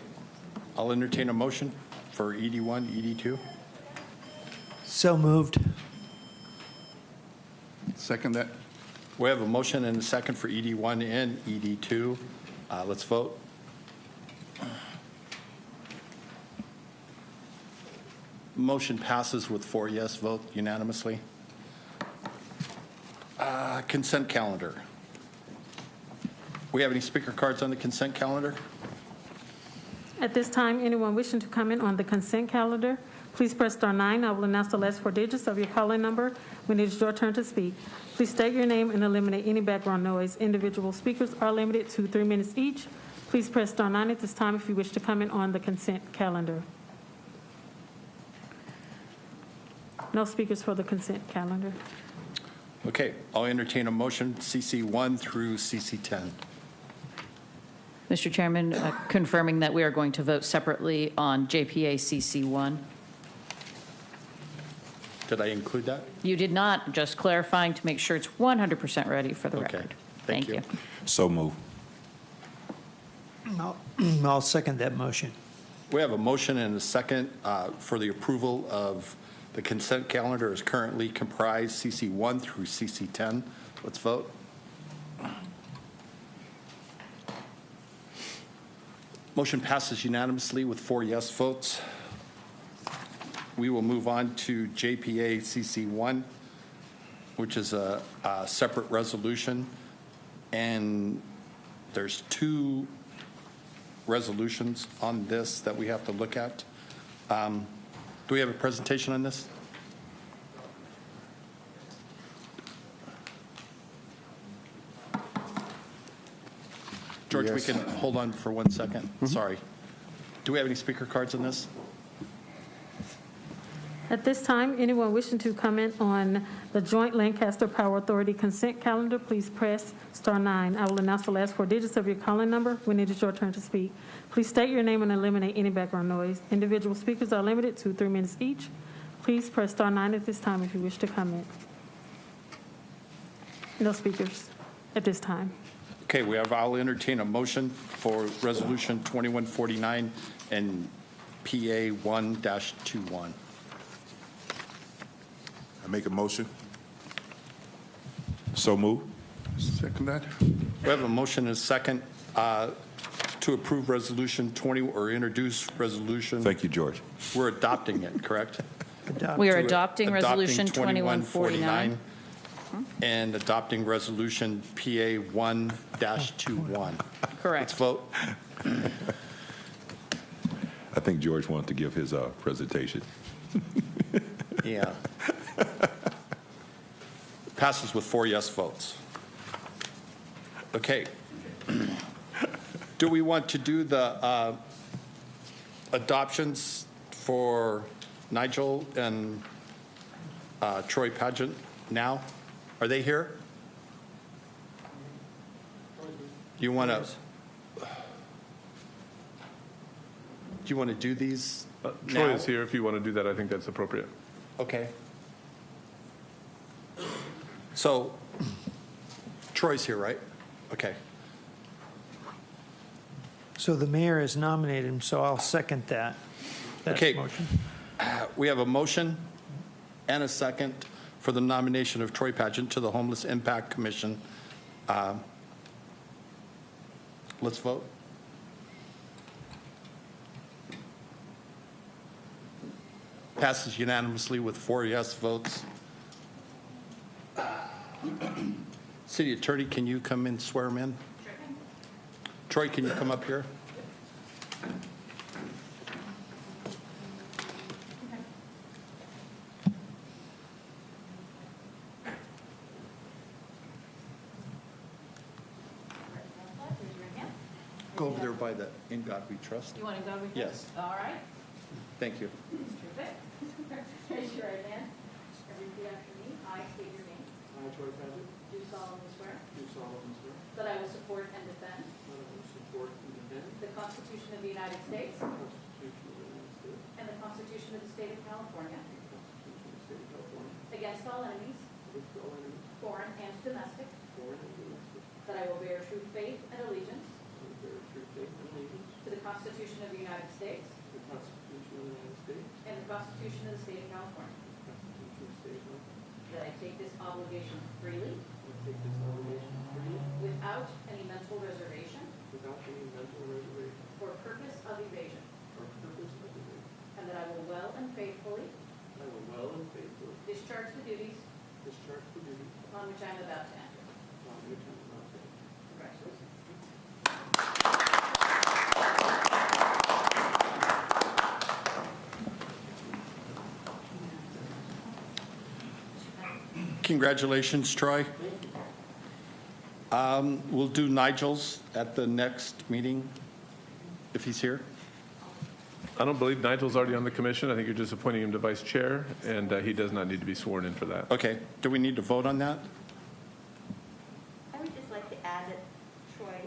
I'll entertain a motion for ED1, ED2. So moved. Second that. We have a motion and a second for ED1 and ED2. Let's vote. Motion passes with 4 yes votes unanimously. Consent calendar. We have any speaker cards on the consent calendar? At this time, anyone wishing to comment on the consent calendar, please press star 9. I will announce the last 4 digits of your calling number when it is your turn to speak. Please state your name and eliminate any background noise. Individual speakers are limited to 3 minutes each. Please press star 9 at this time if you wish to comment on the consent calendar. No speakers for the consent calendar. Okay, I'll entertain a motion, CC1 through CC10. Mr. Chairman, confirming that we are going to vote separately on JPA CC1. Did I include that? You did not, just clarifying to make sure it's 100% ready for the Okay, record. thank you. So move. I'll second that motion. We have a motion and a second for the approval of the consent calendar is currently comprised CC1 through CC10. Let's vote. Motion passes unanimously with 4 yes votes. We will move on to JPA CC1, which is a separate resolution. And there's 2 resolutions on this that we have to look at. Do we have a presentation on this? George, Yes. we can hold on for 1 second. Sorry. Do we have any speaker cards on this? At this time, anyone wishing to comment on the Joint Lancaster Power Authority consent calendar, please press star 9. I will announce the last 4 digits of your calling number when it is your turn to speak. Please state your name and eliminate any background noise. Individual speakers are limited to 3 minutes each. Please press star 9 at this time if you wish to comment. No speakers at this time. Okay, I'll entertain a motion for Resolution 2149 and PA 1-21. I make a motion. So move. Second that. We have a motion and a second to approve Resolution 20, or introduce Resolution. Thank you, George. We're adopting it, correct? We are adopting Resolution 2149 and adopting Resolution PA 1-21. Correct. Let's vote. I think George wanted to give his presentation. Yeah. Passes with 4 yes votes. Okay. Do we want to do the adoptions for Nigel and Troy Pageant now? Are they here? Do you want to do these Troy now? is here. If you want to do that, I think that's appropriate. Okay. So, Troy's here, right? Okay. So the mayor has nominated him, so I'll second that. Okay. Motion. We have a motion and a second for the nomination of Troy Pageant to the Homeless Impact Commission. Let's vote. Passes unanimously with 4 yes votes. City Attorney, can you come and swear him in? Troy, can you come up here? go over there by the In God We Trust. You want to go with Yes. All right. Thank you. Terrific. Raise your right hand and repeat after me. I state your name. I, Troy Pageant, Do solemnly swear do solemnly swear that I will support and defend that I will support and defend the Constitution of the United States the Constitution of the United States and the Constitution of the State of California and the Constitution of the State of California against all enemies, against all enemies, foreign and domestic, foreign and domestic, that I will bear true faith and allegiance and will bear true faith and allegiance to the Constitution of the United States to the Constitution of the United States and the Constitution of the State of California, and the Constitution of the State of California. that I take this obligation freely I take this obligation freely without any mental reservation without any mental reservation or purpose of evasion, or purpose of evasion. and that I will well and faithfully I will well and faithfully discharge the duties discharge the duties upon which I am about to enter. upon which I am about to enter. Congratulations. Congratulations, Troy. We'll do Nigel's at the next meeting, if he's here. I don't believe Nigel's already on the commission. I think you're just appointing him to vice chair, and he does not need to be sworn in for that. Okay, do we need to vote on that? I would just like to add that Troy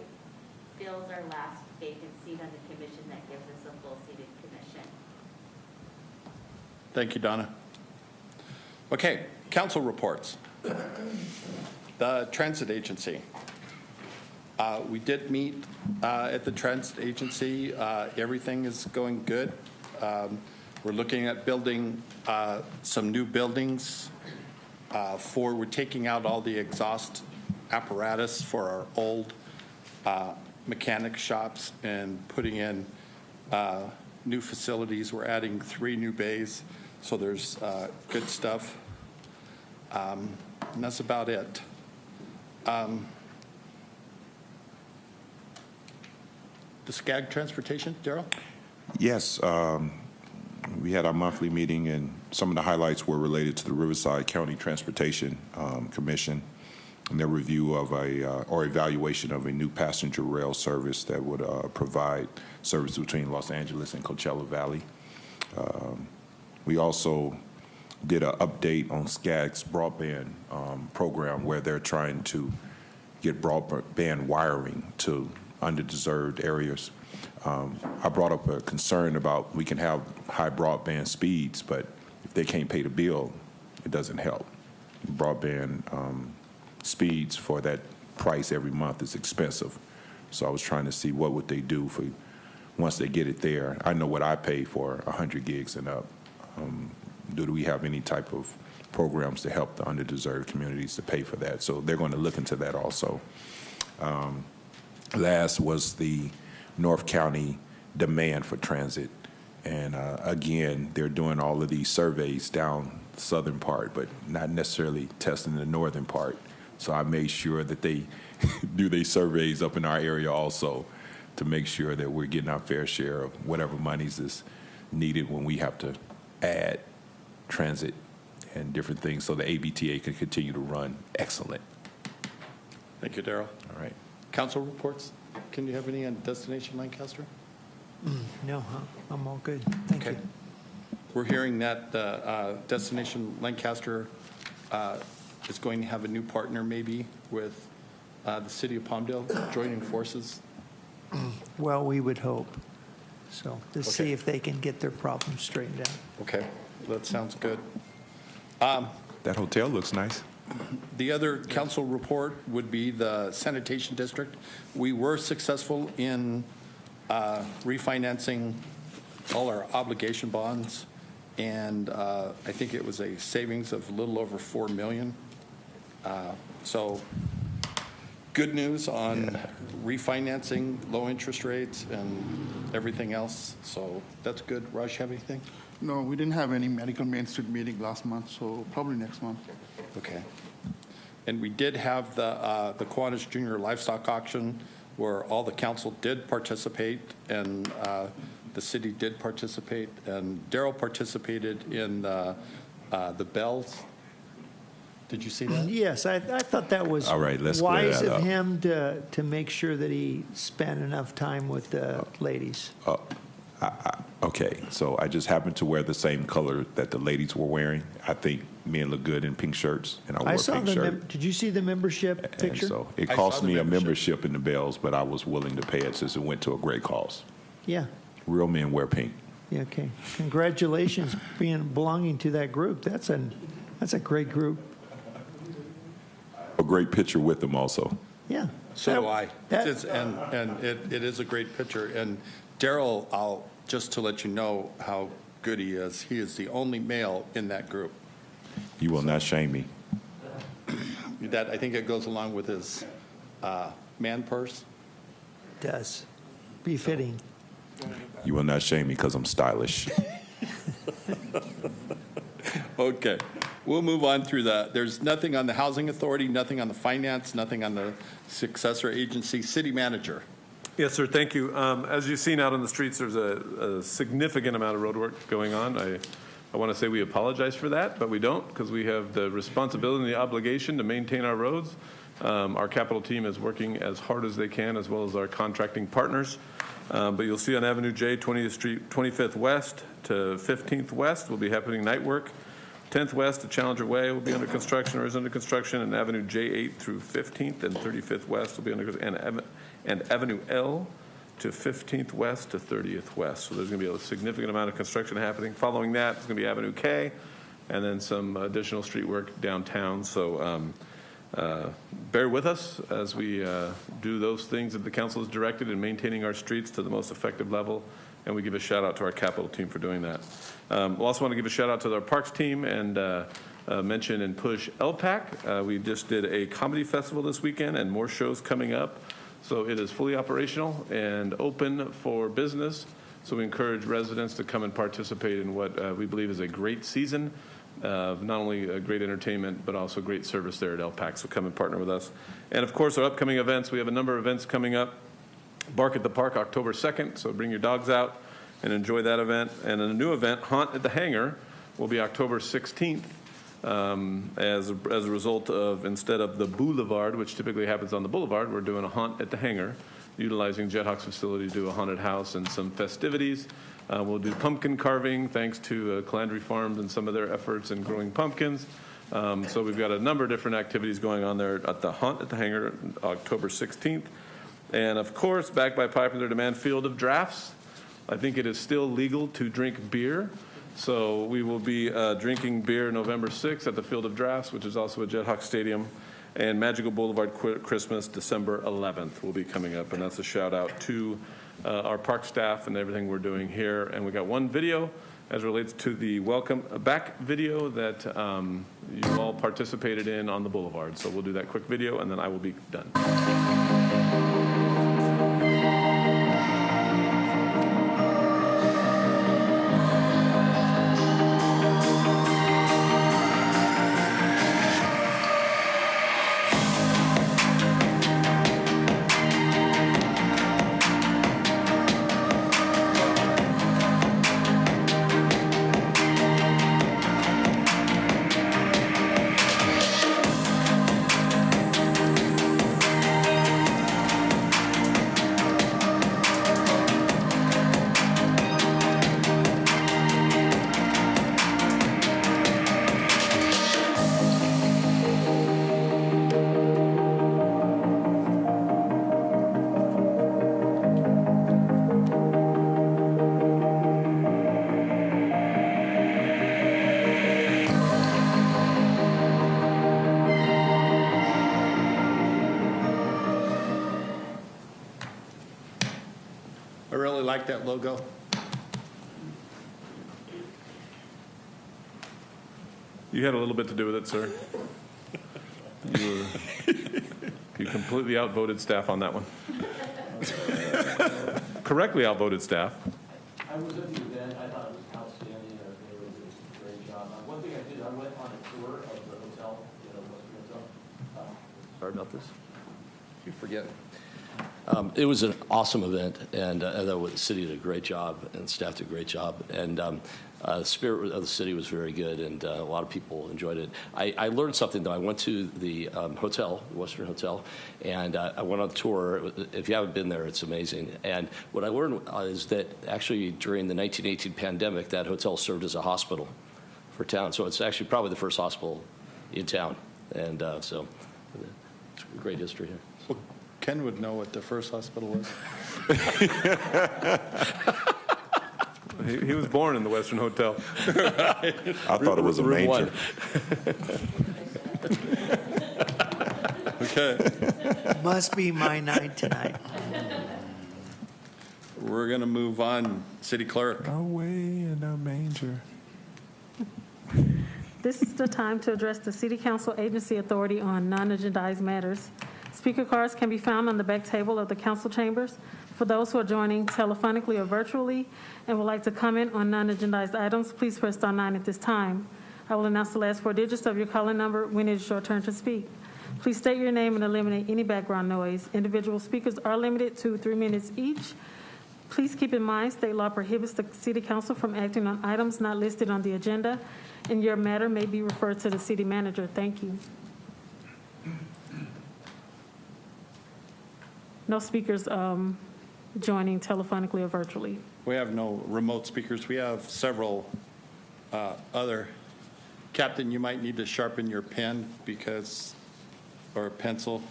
fills our last vacant seat on the commission. That gives us a full-seated commission. Thank you, Donna. Okay, council reports. The transit agency. We did meet at the transit agency. Everything is going good. We're looking at building some new buildings. We're taking out all the exhaust apparatus for our old mechanic shops and putting in new facilities. We're adding 3 new bays, so there's good stuff. And that's about it. The SCAG transportation, Daryl? Yes, we had our monthly meeting, and some of the highlights were related to the Riverside County Transportation Commission and their review of or evaluation of a new passenger rail service that would provide service between Los Angeles and Coachella Valley. We also did an update on SCAG's broadband program, where they're trying to get broadband wiring to underdeserved areas. I brought up a concern about we can have high broadband speeds, but if they can't pay the bill, it doesn't help. Broadband speeds for that price every month is expensive. So I was trying to see what would they do for once they get it there. I know what I pay for 100 gigs and up. Do we have any type of programs to help the underdeserved communities to pay for that? So they're going to look into that also. Last was the North County demand for transit. And again, they're doing all of these surveys down the southern part, but not necessarily testing the northern part. So I made sure that they do their surveys up in our area also to make sure that we're getting our fair share of whatever monies is needed when we have to add transit and different things so the ABTA can continue to run excellent. Thank you, Daryl. All right. Council reports. Can you have any on Destination Lancaster? No, I'm all good. Thank you. We're hearing that Destination Lancaster is going to have a new partner maybe with the city of Palmdale joining forces. Well, we would hope. So to Okay. see if they can get their problems straightened out. Okay, that sounds good. That hotel looks nice. The other council report would be the Sanitation District. We were successful in refinancing all our obligation bonds, and I think it was a savings of a little over $4 million. So good news on refinancing, low interest rates, and everything else. So that's good. Raj, have anything? No, we didn't have any medical Main Street meeting last month, so probably next month. Okay. And we did have the Kiwanis Junior Livestock Auction where all the council did participate and the city did participate, and Daryl participated in the bells. Did you see that? Yes, I thought that was All right, let's clear wise that of up. him to make sure that he spent enough time with the ladies. Okay, so I just happened to wear the same color that the ladies were wearing. I think men look good in pink shirts, and I wore I a saw pink the. shirt. Did you see the membership And picture? so it I cost saw the me a membership. membership in the Bells, but I was willing to pay it since it went to a great cause. Yeah. Real men wear pink. Yeah. Okay. Congratulations, belonging to that group. That's a great group. A great picture with them also. Yeah. So do I. That- And it is a great picture. And Daryl, just to let you know how good he is the only male in that group. You will not shame me. That, I think it goes along with his man purse. does. Befitting. You will not shame me because I'm stylish. Okay, we'll move on through that. There's nothing on the Housing Authority, nothing on the Finance, nothing on the Successor Agency. City Manager. Yes, sir, thank you. As you've seen out on the streets, there's a significant amount of road work going on. I want to say we apologize for that, but we don't, because we have the responsibility and the obligation to maintain our roads. Our capital team is working as hard as they can, as well as our contracting partners. But you'll see on Avenue J, 20th Street, 25th West to 15th West will be happening night work. 10th West to Challenger Way will be under construction or is under construction, and Avenue J8 through 15th and 35th West will be under construction, and Avenue L to 15th West to 30th West. So there's going to be a significant amount of construction happening. Following that, it's going to be Avenue K, and then some additional street work downtown. So bear with us as we do those things that the council has directed in maintaining our streets to the most effective level, and we give a shout out to our capital team for doing that. We also want to give a shout out to our parks team and mention and push LPAC. We just did a comedy festival this weekend and more shows coming up. So it is fully operational and open for business. So we encourage residents to come and participate in what we believe is a great season of not only great entertainment, but also great service there at LPAC. So come and partner with us. And of course, our upcoming events, we have a number of events coming up. Bark at the Park, October 2nd. So bring your dogs out and enjoy that event. And a new event, Haunt at the Hangar, will be October 16th. As a result of, instead of the Boulevard, which typically happens on the Boulevard, we're doing a Haunt at the Hangar, utilizing Jethawk's facility to do a haunted house and some festivities. We'll do pumpkin carving, thanks to Calandry Farms and some of their efforts in growing pumpkins. So we've got a number of different activities going on there at the Haunt at the Hangar, October 16th. And of course, backed by popular demand, Field of Drafts. I think it is still legal to drink beer. So we will be drinking beer November 6th at the Field of Drafts, which is also at Jethawk Stadium. And Magical Boulevard Christmas, December 11th, will be coming up. And that's a shout out to our park staff and everything we're doing here. And we got one video as relates to the welcome back video that you all participated in on the Boulevard. So we'll do that quick video and then I will be done. I really like that logo. You had a little bit to do with it, sir. You completely outvoted staff on that one. Correctly outvoted staff. I was at the event. I thought it was outstanding. They did a great job. One thing I did, I went on a tour of the hotel, Western Hotel. Sorry about this. You forget. It was an awesome event, and I thought the city did a great job, and staff did a great job, and the spirit of the city was very good, and a lot of people enjoyed it. I learned something, though. I went to the hotel, the Western Hotel, and I went on a tour. If you haven't been there, it's amazing. And what I learned is that actually during the 1918 pandemic, that hotel served as a hospital for town. So it's actually probably the first hospital in town, and so it's a great history here. Well, Ken would know what the first hospital was. He was born in the Western Hotel. I thought it was a manger. Okay. Must be my night tonight. We're going to move on. City Clerk. Away in a manger. This is the time to address the City Council Agency Authority on non-agendized matters. Speaker cards can be found on the back table of the council chambers. For those who are joining telephonically or virtually and would like to comment on non-agendized items, please press star 9 at this time. I will announce the last 4 digits of your calling number when it is your turn to speak. Please state your name and eliminate any background noise. Individual speakers are limited to 3 minutes each. Please keep in mind, state law prohibits the City Council from acting on items not listed on the agenda, and your matter may be referred to the city manager. Thank you. No speakers joining telephonically or virtually. We have no remote speakers. We have several other. Captain, you might need to sharpen your pen or a pencil,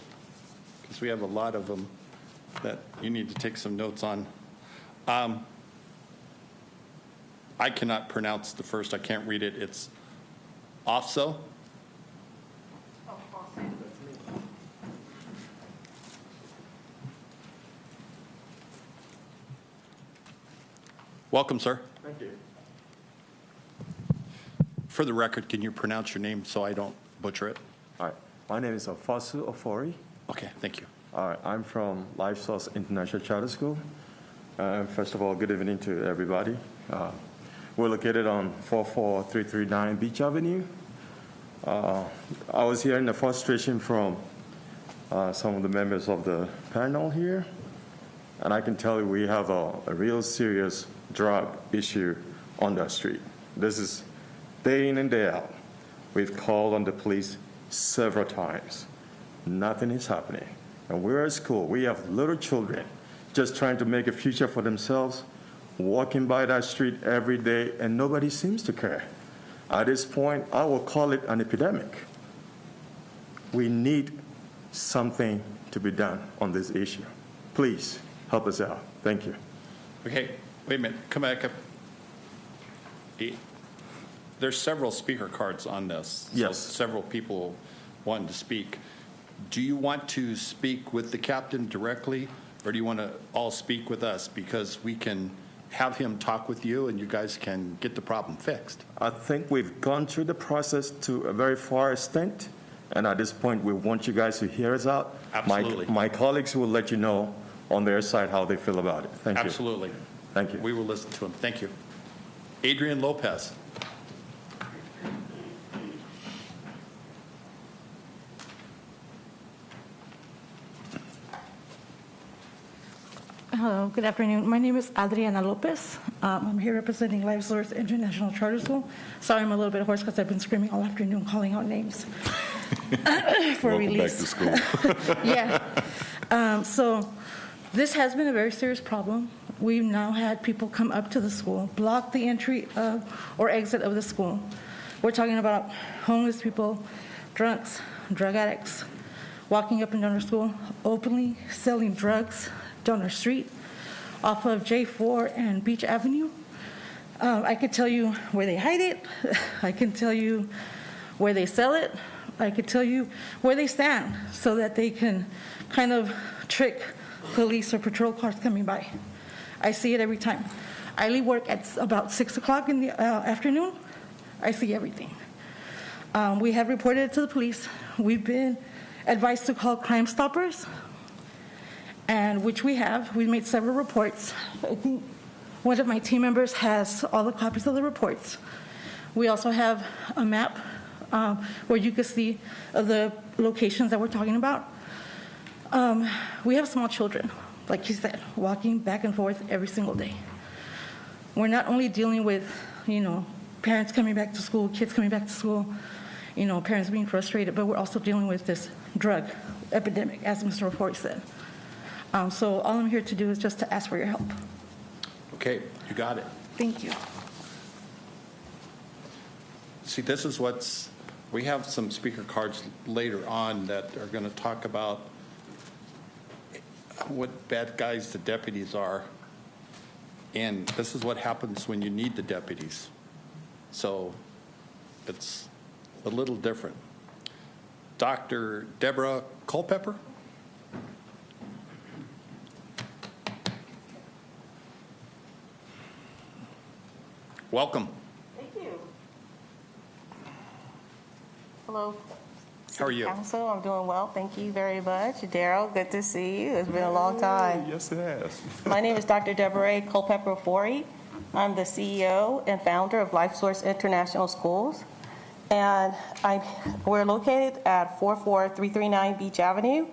because we have a lot of them that you need to take some notes on. I cannot pronounce the first. I can't read it. It's OFSO. Welcome, sir. Thank you. For the record, can you pronounce your name so I don't butcher it? All right. My name is Afasu Ofori. Okay, thank you. All right. I'm from Life Source International Charter School. First of all, good evening to everybody. We're located on 44339 Beach Avenue. I was hearing the frustration from some of the members of the panel here, and I can tell you we have a real serious drug issue on that street. This is day in and day out. We've called on the police several times. Nothing is happening. And we're at school. We have little children just trying to make a future for themselves, walking by that street every day, and nobody seems to care. At this point, I will call it an epidemic. We need something to be done on this issue. Please help us out. Thank you. Okay, wait a minute. Come back up. There's several speaker cards on this. Yes. So several people wanted to speak. Do you want to speak with the captain directly, or do you want to all speak with us? Because we can have him talk with you and you guys can get the problem fixed. I think we've gone through the process to a very far extent, and at this point, we want you guys to hear us out. Absolutely. My colleagues will let you know on their side how they feel about it. Thank you. Absolutely. Thank you. We will listen to him. Thank you. Adrian Lopez. Hello, good afternoon. My name is Adriana Lopez. I'm here representing Life Source International Charter School. Sorry, I'm a little bit hoarse because I've been screaming all afternoon, calling out names for Welcome release. back to school. Yeah. So this has been a very serious problem. We've now had people come up to the school, block the entry or exit of the school. We're talking about homeless people, drunks, drug addicts, walking up and down our school, openly selling drugs down our street off of J4 and Beach Avenue. I could tell you where they hide it. I can tell you where they sell it. I could tell you where they stand so that they can kind of trick police or patrol cars coming by. I see it every time. I leave work at about 6 o'clock in the afternoon. I see everything. We have reported it to the police. We've been advised to call Crime Stoppers, and which we have. We've made several reports. I think one of my team members has all the copies of the reports. We also have a map where you can see the locations that we're talking about. We have small children. like you said, walking back and forth every single day. We're not only dealing with, parents coming back to school, kids coming back to school, parents being frustrated, but we're also dealing with this drug epidemic, as Mr. Report said. So all I'm here to do is just to ask for your help. Okay, you got it. Thank you. See, this is we have some speaker cards later on that are going to talk about what bad guys the deputies are. And this is what happens when you need the deputies. So it's a little different. Dr. Deborah Culpepper. Welcome. Thank you. Hello. How are you? Council, I'm doing well. Thank you very much. Daryl, good to see you. It's been a long time. Yes, it has. My name is Dr. Deborah Culpepper Forey. I'm the CEO and founder of LifeSource International Schools. And we're located at 44339 Beach Avenue.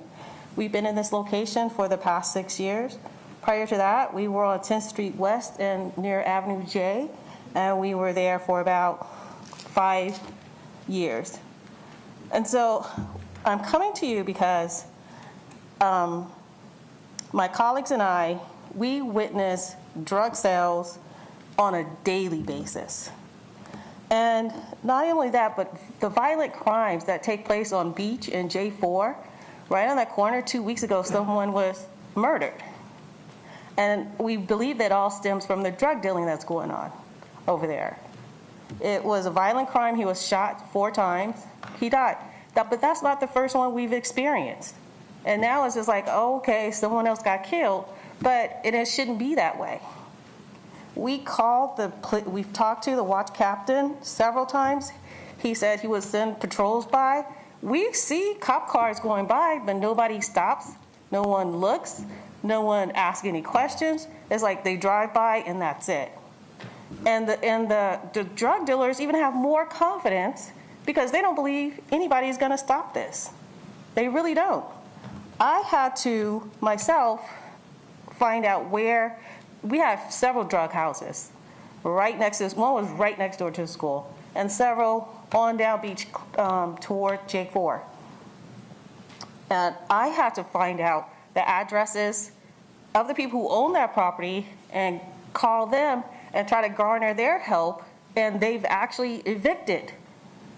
We've been in this location for the past 6 years. Prior to that, we were on 10th Street West and near Avenue J, and we were there for about 5 years. And so I'm coming to you because my colleagues and I, we witness drug sales on a daily basis. And not only that, but the violent crimes that take place on Beach and J4, right on that corner 2 weeks ago, someone was murdered. And we believe that all stems from the drug dealing that's going on over there. It was a violent crime. He was shot 4 times. He died. But that's not the first one we've experienced. And now it's just like, oh, okay, someone else got killed, but it shouldn't be that way. We've talked to the watch captain several times. He said he would send patrols by. We see cop cars going by, but nobody stops. No one looks. No one asks any questions. It's like they drive by and that's it. And the drug dealers even have more confidence because they don't believe anybody's going to stop this. They really don't. I had to myself find out where. We have several drug houses right next to this. One was right next door to the school, and several on down Beach toward J4. And I had to find out the addresses of the people who own that property and call them and try to garner their help. And they've actually evicted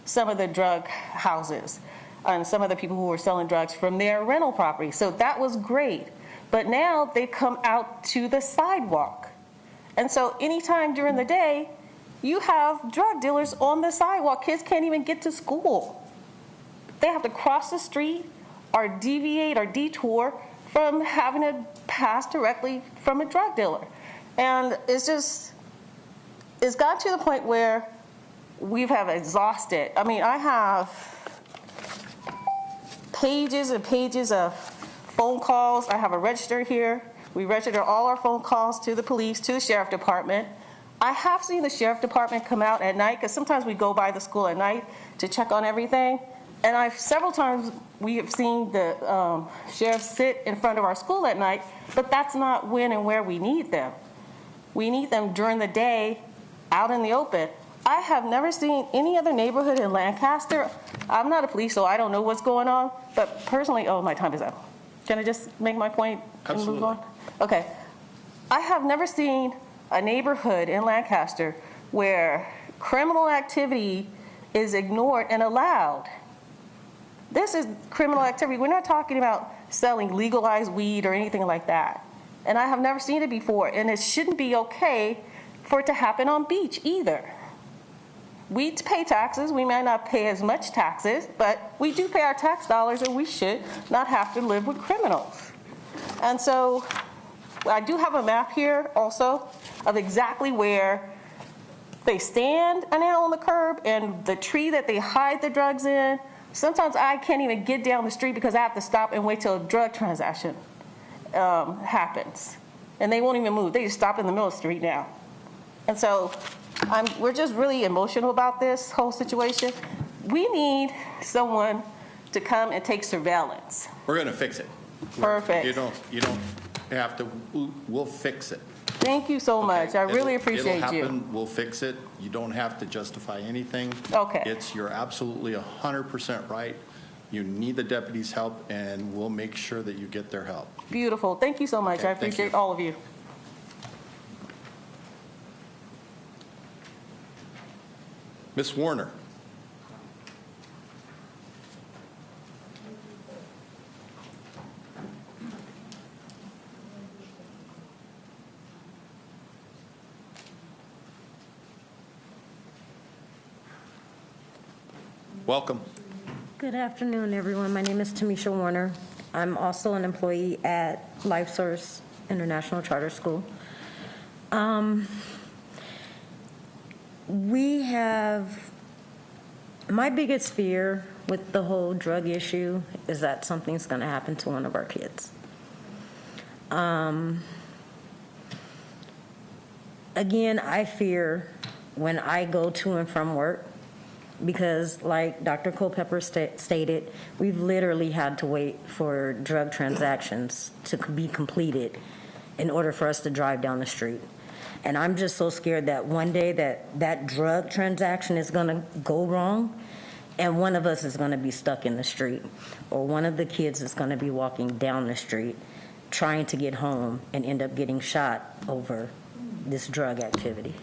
some of the drug houses and some of the people who were selling drugs from their rental property. So that was great. But now they come out to the sidewalk. And so anytime during the day, you have drug dealers on the sidewalk. Kids can't even get to school. They have to cross the street or deviate or detour from having to pass directly from a drug dealer. And it's gotten to the point where we have exhausted. I mean, I have pages and pages of phone calls. I have a register here. We register all our phone calls to the police, to the sheriff department. I have seen the sheriff department come out at night because sometimes we go by the school at night to check on everything. And several times we have seen the sheriff sit in front of our school at night, but that's not when and where we need them. We need them during the day out in the open. I have never seen any other neighborhood in Lancaster. I'm not a police, so I don't know what's going on. But personally, my time is up. Can I just make my point and move on? Okay. I have never seen a neighborhood in Lancaster where criminal activity is ignored and allowed. This is criminal activity. We're not talking about selling legalized weed or anything like that. And I have never seen it before. And it shouldn't be okay for it to happen on Beach either. We pay taxes. We may not pay as much taxes, but we do pay our tax dollars, and we should not have to live with criminals. And so I do have a map here also of exactly where they stand now on the curb and the tree that they hide the drugs in. Sometimes I can't even get down the street because I have to stop and wait till a drug transaction happens. And they won't even move. They just stop in the middle of the street now. And so we're just really emotional about this whole situation. We need someone to come and take surveillance. We're going to fix it. Perfect. You don't we'll fix it. Thank you so much. I really It'll appreciate you. happen. We'll fix it. You don't have to justify anything. Okay. You're absolutely 100% right. You need the deputies' help, and we'll make sure that you get their help. Beautiful. Thank you so much. Okay, I thank appreciate you. all of you. Ms. Warner. Welcome. Good afternoon, everyone. My name is Tamisha Warner. I'm also an employee at LifeSource International Charter School. My biggest fear with the whole drug issue is that something's going to happen to one of our kids. Again, I fear when I go to and from work, because like Dr. Culpepper stated, we've literally had to wait for drug transactions to be completed in order for us to drive down the street. And I'm just so scared that one day that drug transaction is going to go wrong and one of us is going to be stuck in the street, or one of the kids is going to be walking down the street trying to get home and end up getting shot over this drug activity.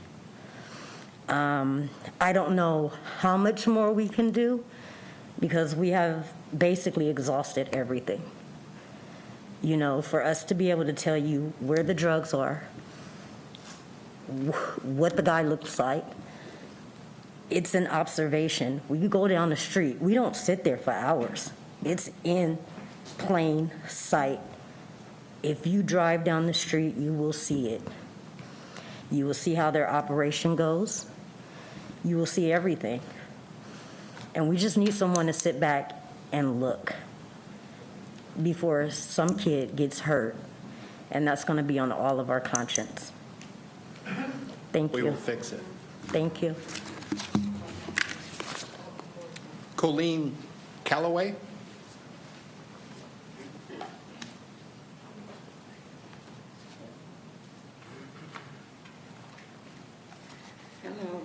I don't know how much more we can do because we have basically exhausted everything. You know, for us to be able to tell you where the drugs are, what the guy looks like, it's an observation. When you go down the street, we don't sit there for hours. It's in plain sight. If you drive down the street, you will see it. You will see how their operation goes. You will see everything. And we just need someone to sit back and look before some kid gets hurt. And that's going to be on all of our conscience. Thank you. We will fix it. Thank you. Colleen Calloway. Hello.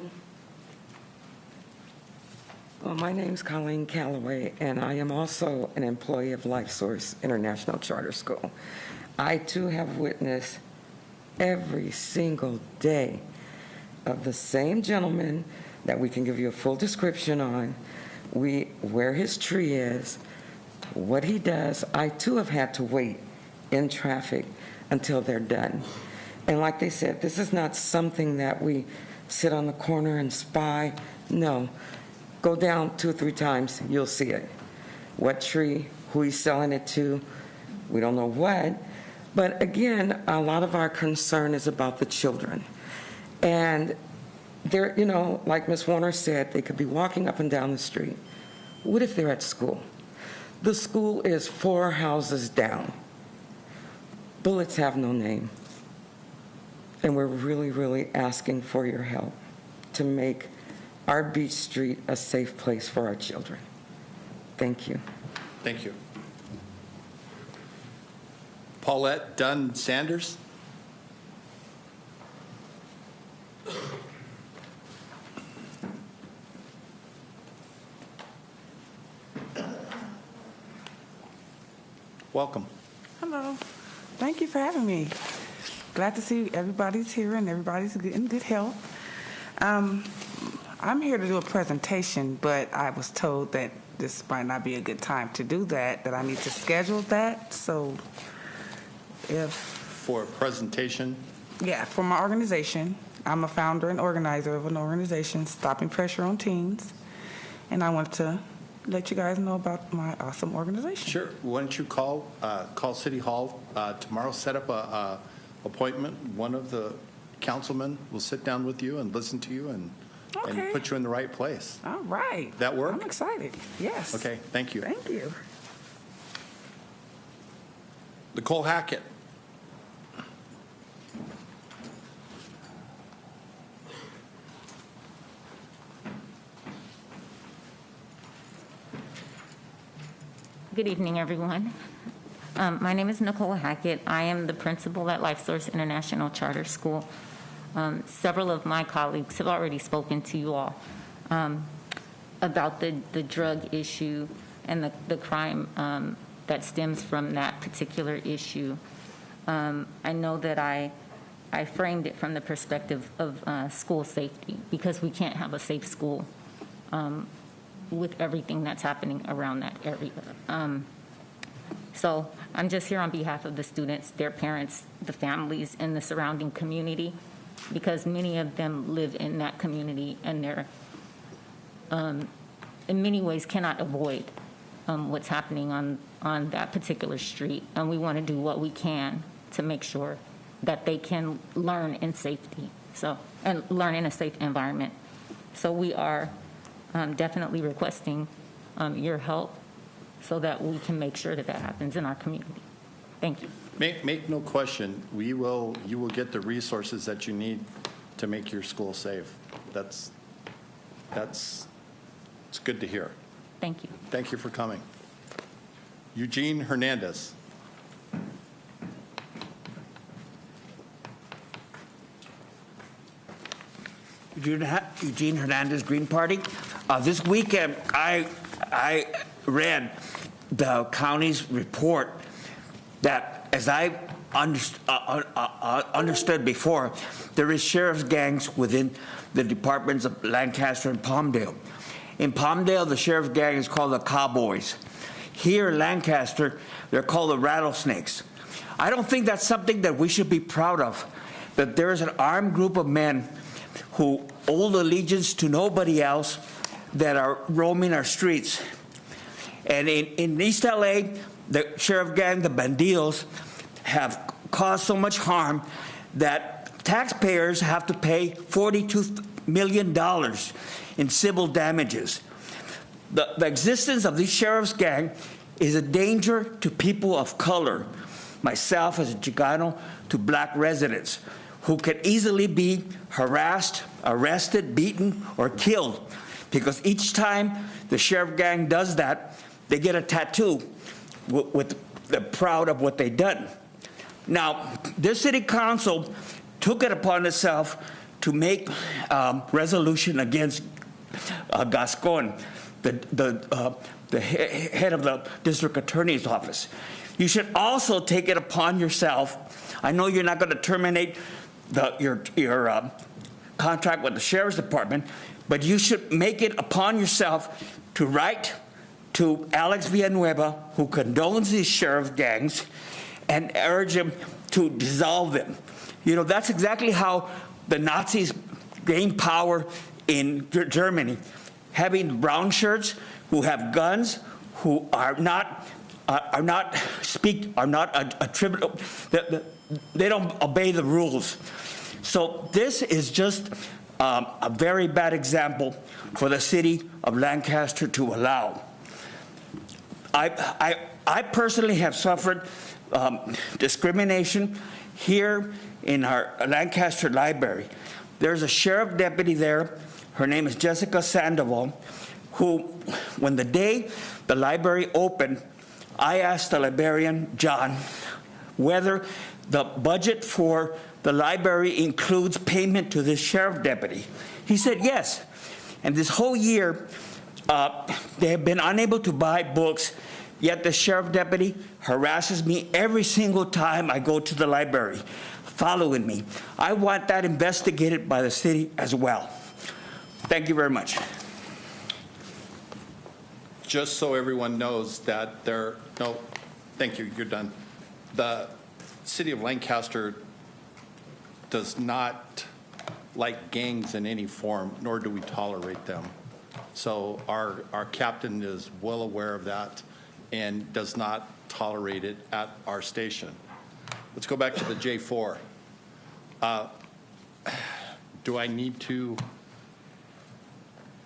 Well, my name's Colleen Calloway, and I am also an employee of LifeSource International Charter School. I, too, have witnessed every single day of the same gentleman that we can give you a full description on, where his tree is, what he does. I, too, have had to wait in traffic until they're done. And like they said, this is not something that we sit on the corner and spy. No. Go down 2 or 3 times, you'll see it. What tree, who he's selling it to, we don't know what. But again, a lot of our concern is about the children. And they're, you know, like Ms. Warner said, they could be walking up and down the street. What if they're at school? The school is 4 houses down. Bullets have no name. And we're really, really asking for your help to make our beach street a safe place for our children. Thank you. Thank you. Paulette Dunn Sanders. Welcome. Hello. Thank you for having me. Glad to see everybody's here and everybody's in good health. I'm here to do a presentation, but I was told that this might not be a good time to do that I need to schedule that. So if... For a presentation? Yeah, for my organization. I'm a founder and organizer of an organization, Stopping Pressure on Teens. And I want to let you guys know about my awesome organization. Sure. Why don't you call City Hall tomorrow, set up a appointment. One of the councilmen will sit down with you and listen to you and put you in the right place. All right. That work? I'm excited. Yes. Okay. Thank you. Thank you. Nicole Hackett. Good evening, everyone. My name is Nicole Hackett. I am the principal at LifeSource International Charter School. Several of my colleagues have already spoken to you all about the drug issue and the crime that stems from that particular issue. I know that I framed it from the perspective of school safety, because we can't have a safe school with everything that's happening around that area. So I'm just here on behalf of the students, their parents, the families, and the surrounding community, because many of them live in that community, and they're in many ways cannot avoid what's happening on that particular street. And we want to do what we can to make sure that they can learn in safety, and learn in a safe environment. So we are definitely requesting your help so that we can make sure that happens in our community. Thank you. Make no question, you will get the resources that you need to make your school safe. It's good to hear. Thank you. Thank you for coming. Eugene Hernandez. Eugene Hernandez, Green Party. This weekend, I read the county's report that, as I understood before, there is sheriff's gangs within the departments of Lancaster and Palmdale. In Palmdale, the sheriff's gang is called the Cowboys. Here in Lancaster, they're called the Rattlesnakes. I don't think that's something that we should be proud of, that there is an armed group of men who hold allegiance to nobody else that are roaming our streets. And in East LA, the sheriff gang, the bandidos, have caused so much harm that taxpayers have to pay $42 million in civil damages. The existence of this sheriff's gang is a danger to people of color, myself as a Chicano, to black residents, who can easily be harassed, arrested, beaten, or killed. Because each time the sheriff gang does that, they get a tattoo with the proud of what they've done. Now, this city council took it upon itself to make resolution against Gascon, the head of the district attorney's office. You should also take it upon yourself. I know you're not going to terminate your contract with the sheriff's department, but you should make it upon yourself to write to Alex Villanueva, who condones these sheriff gangs, and urge him to dissolve them. You know, that's exactly how the Nazis gained power in Germany, having brown shirts who have guns, who are not attributable. They don't obey the rules. So this is just a very bad example for the city of Lancaster to allow. I personally have suffered discrimination here in our Lancaster library. There's a sheriff deputy there. Her name is Jessica Sandoval, who, when the day the library opened, I asked the librarian, John, whether the budget for the library includes payment to this sheriff deputy. He said yes. And this whole year, they have been unable to buy books, yet the sheriff deputy harasses me every single time I go to the library, following me. I want that investigated by the city as well. Thank you very much. Just so everyone knows that no, thank you, you're done. The city of Lancaster does not like gangs in any form, nor do we tolerate them. So our captain is well aware of that and does not tolerate it at our station. Let's go back to the J4. Do I need to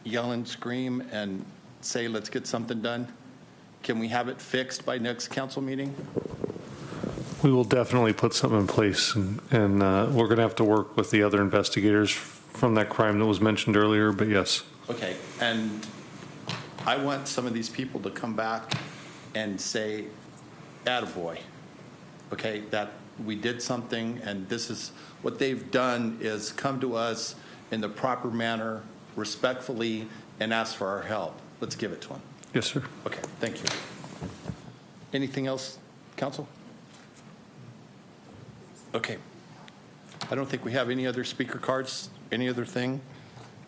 yell and scream and say, let's get something done? Can we have it fixed by next council meeting? We will definitely put something in place, and we're going to have to work with the other investigators from that crime that was mentioned earlier, but yes. Okay, and I want some of these people to come back and say, attaboy, okay, that we did something, and this is, what they've done is come to us in the proper manner, respectfully, and ask for our help. Let's give it to them. Yes, sir. Okay, thank you. Anything else, council? Okay. I don't think we have any other speaker cards, any other thing.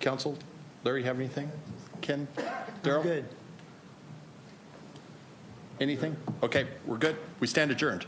Council, Larry, have anything? Ken? Daryl? Good. Anything? Okay, we're good. We stand adjourned.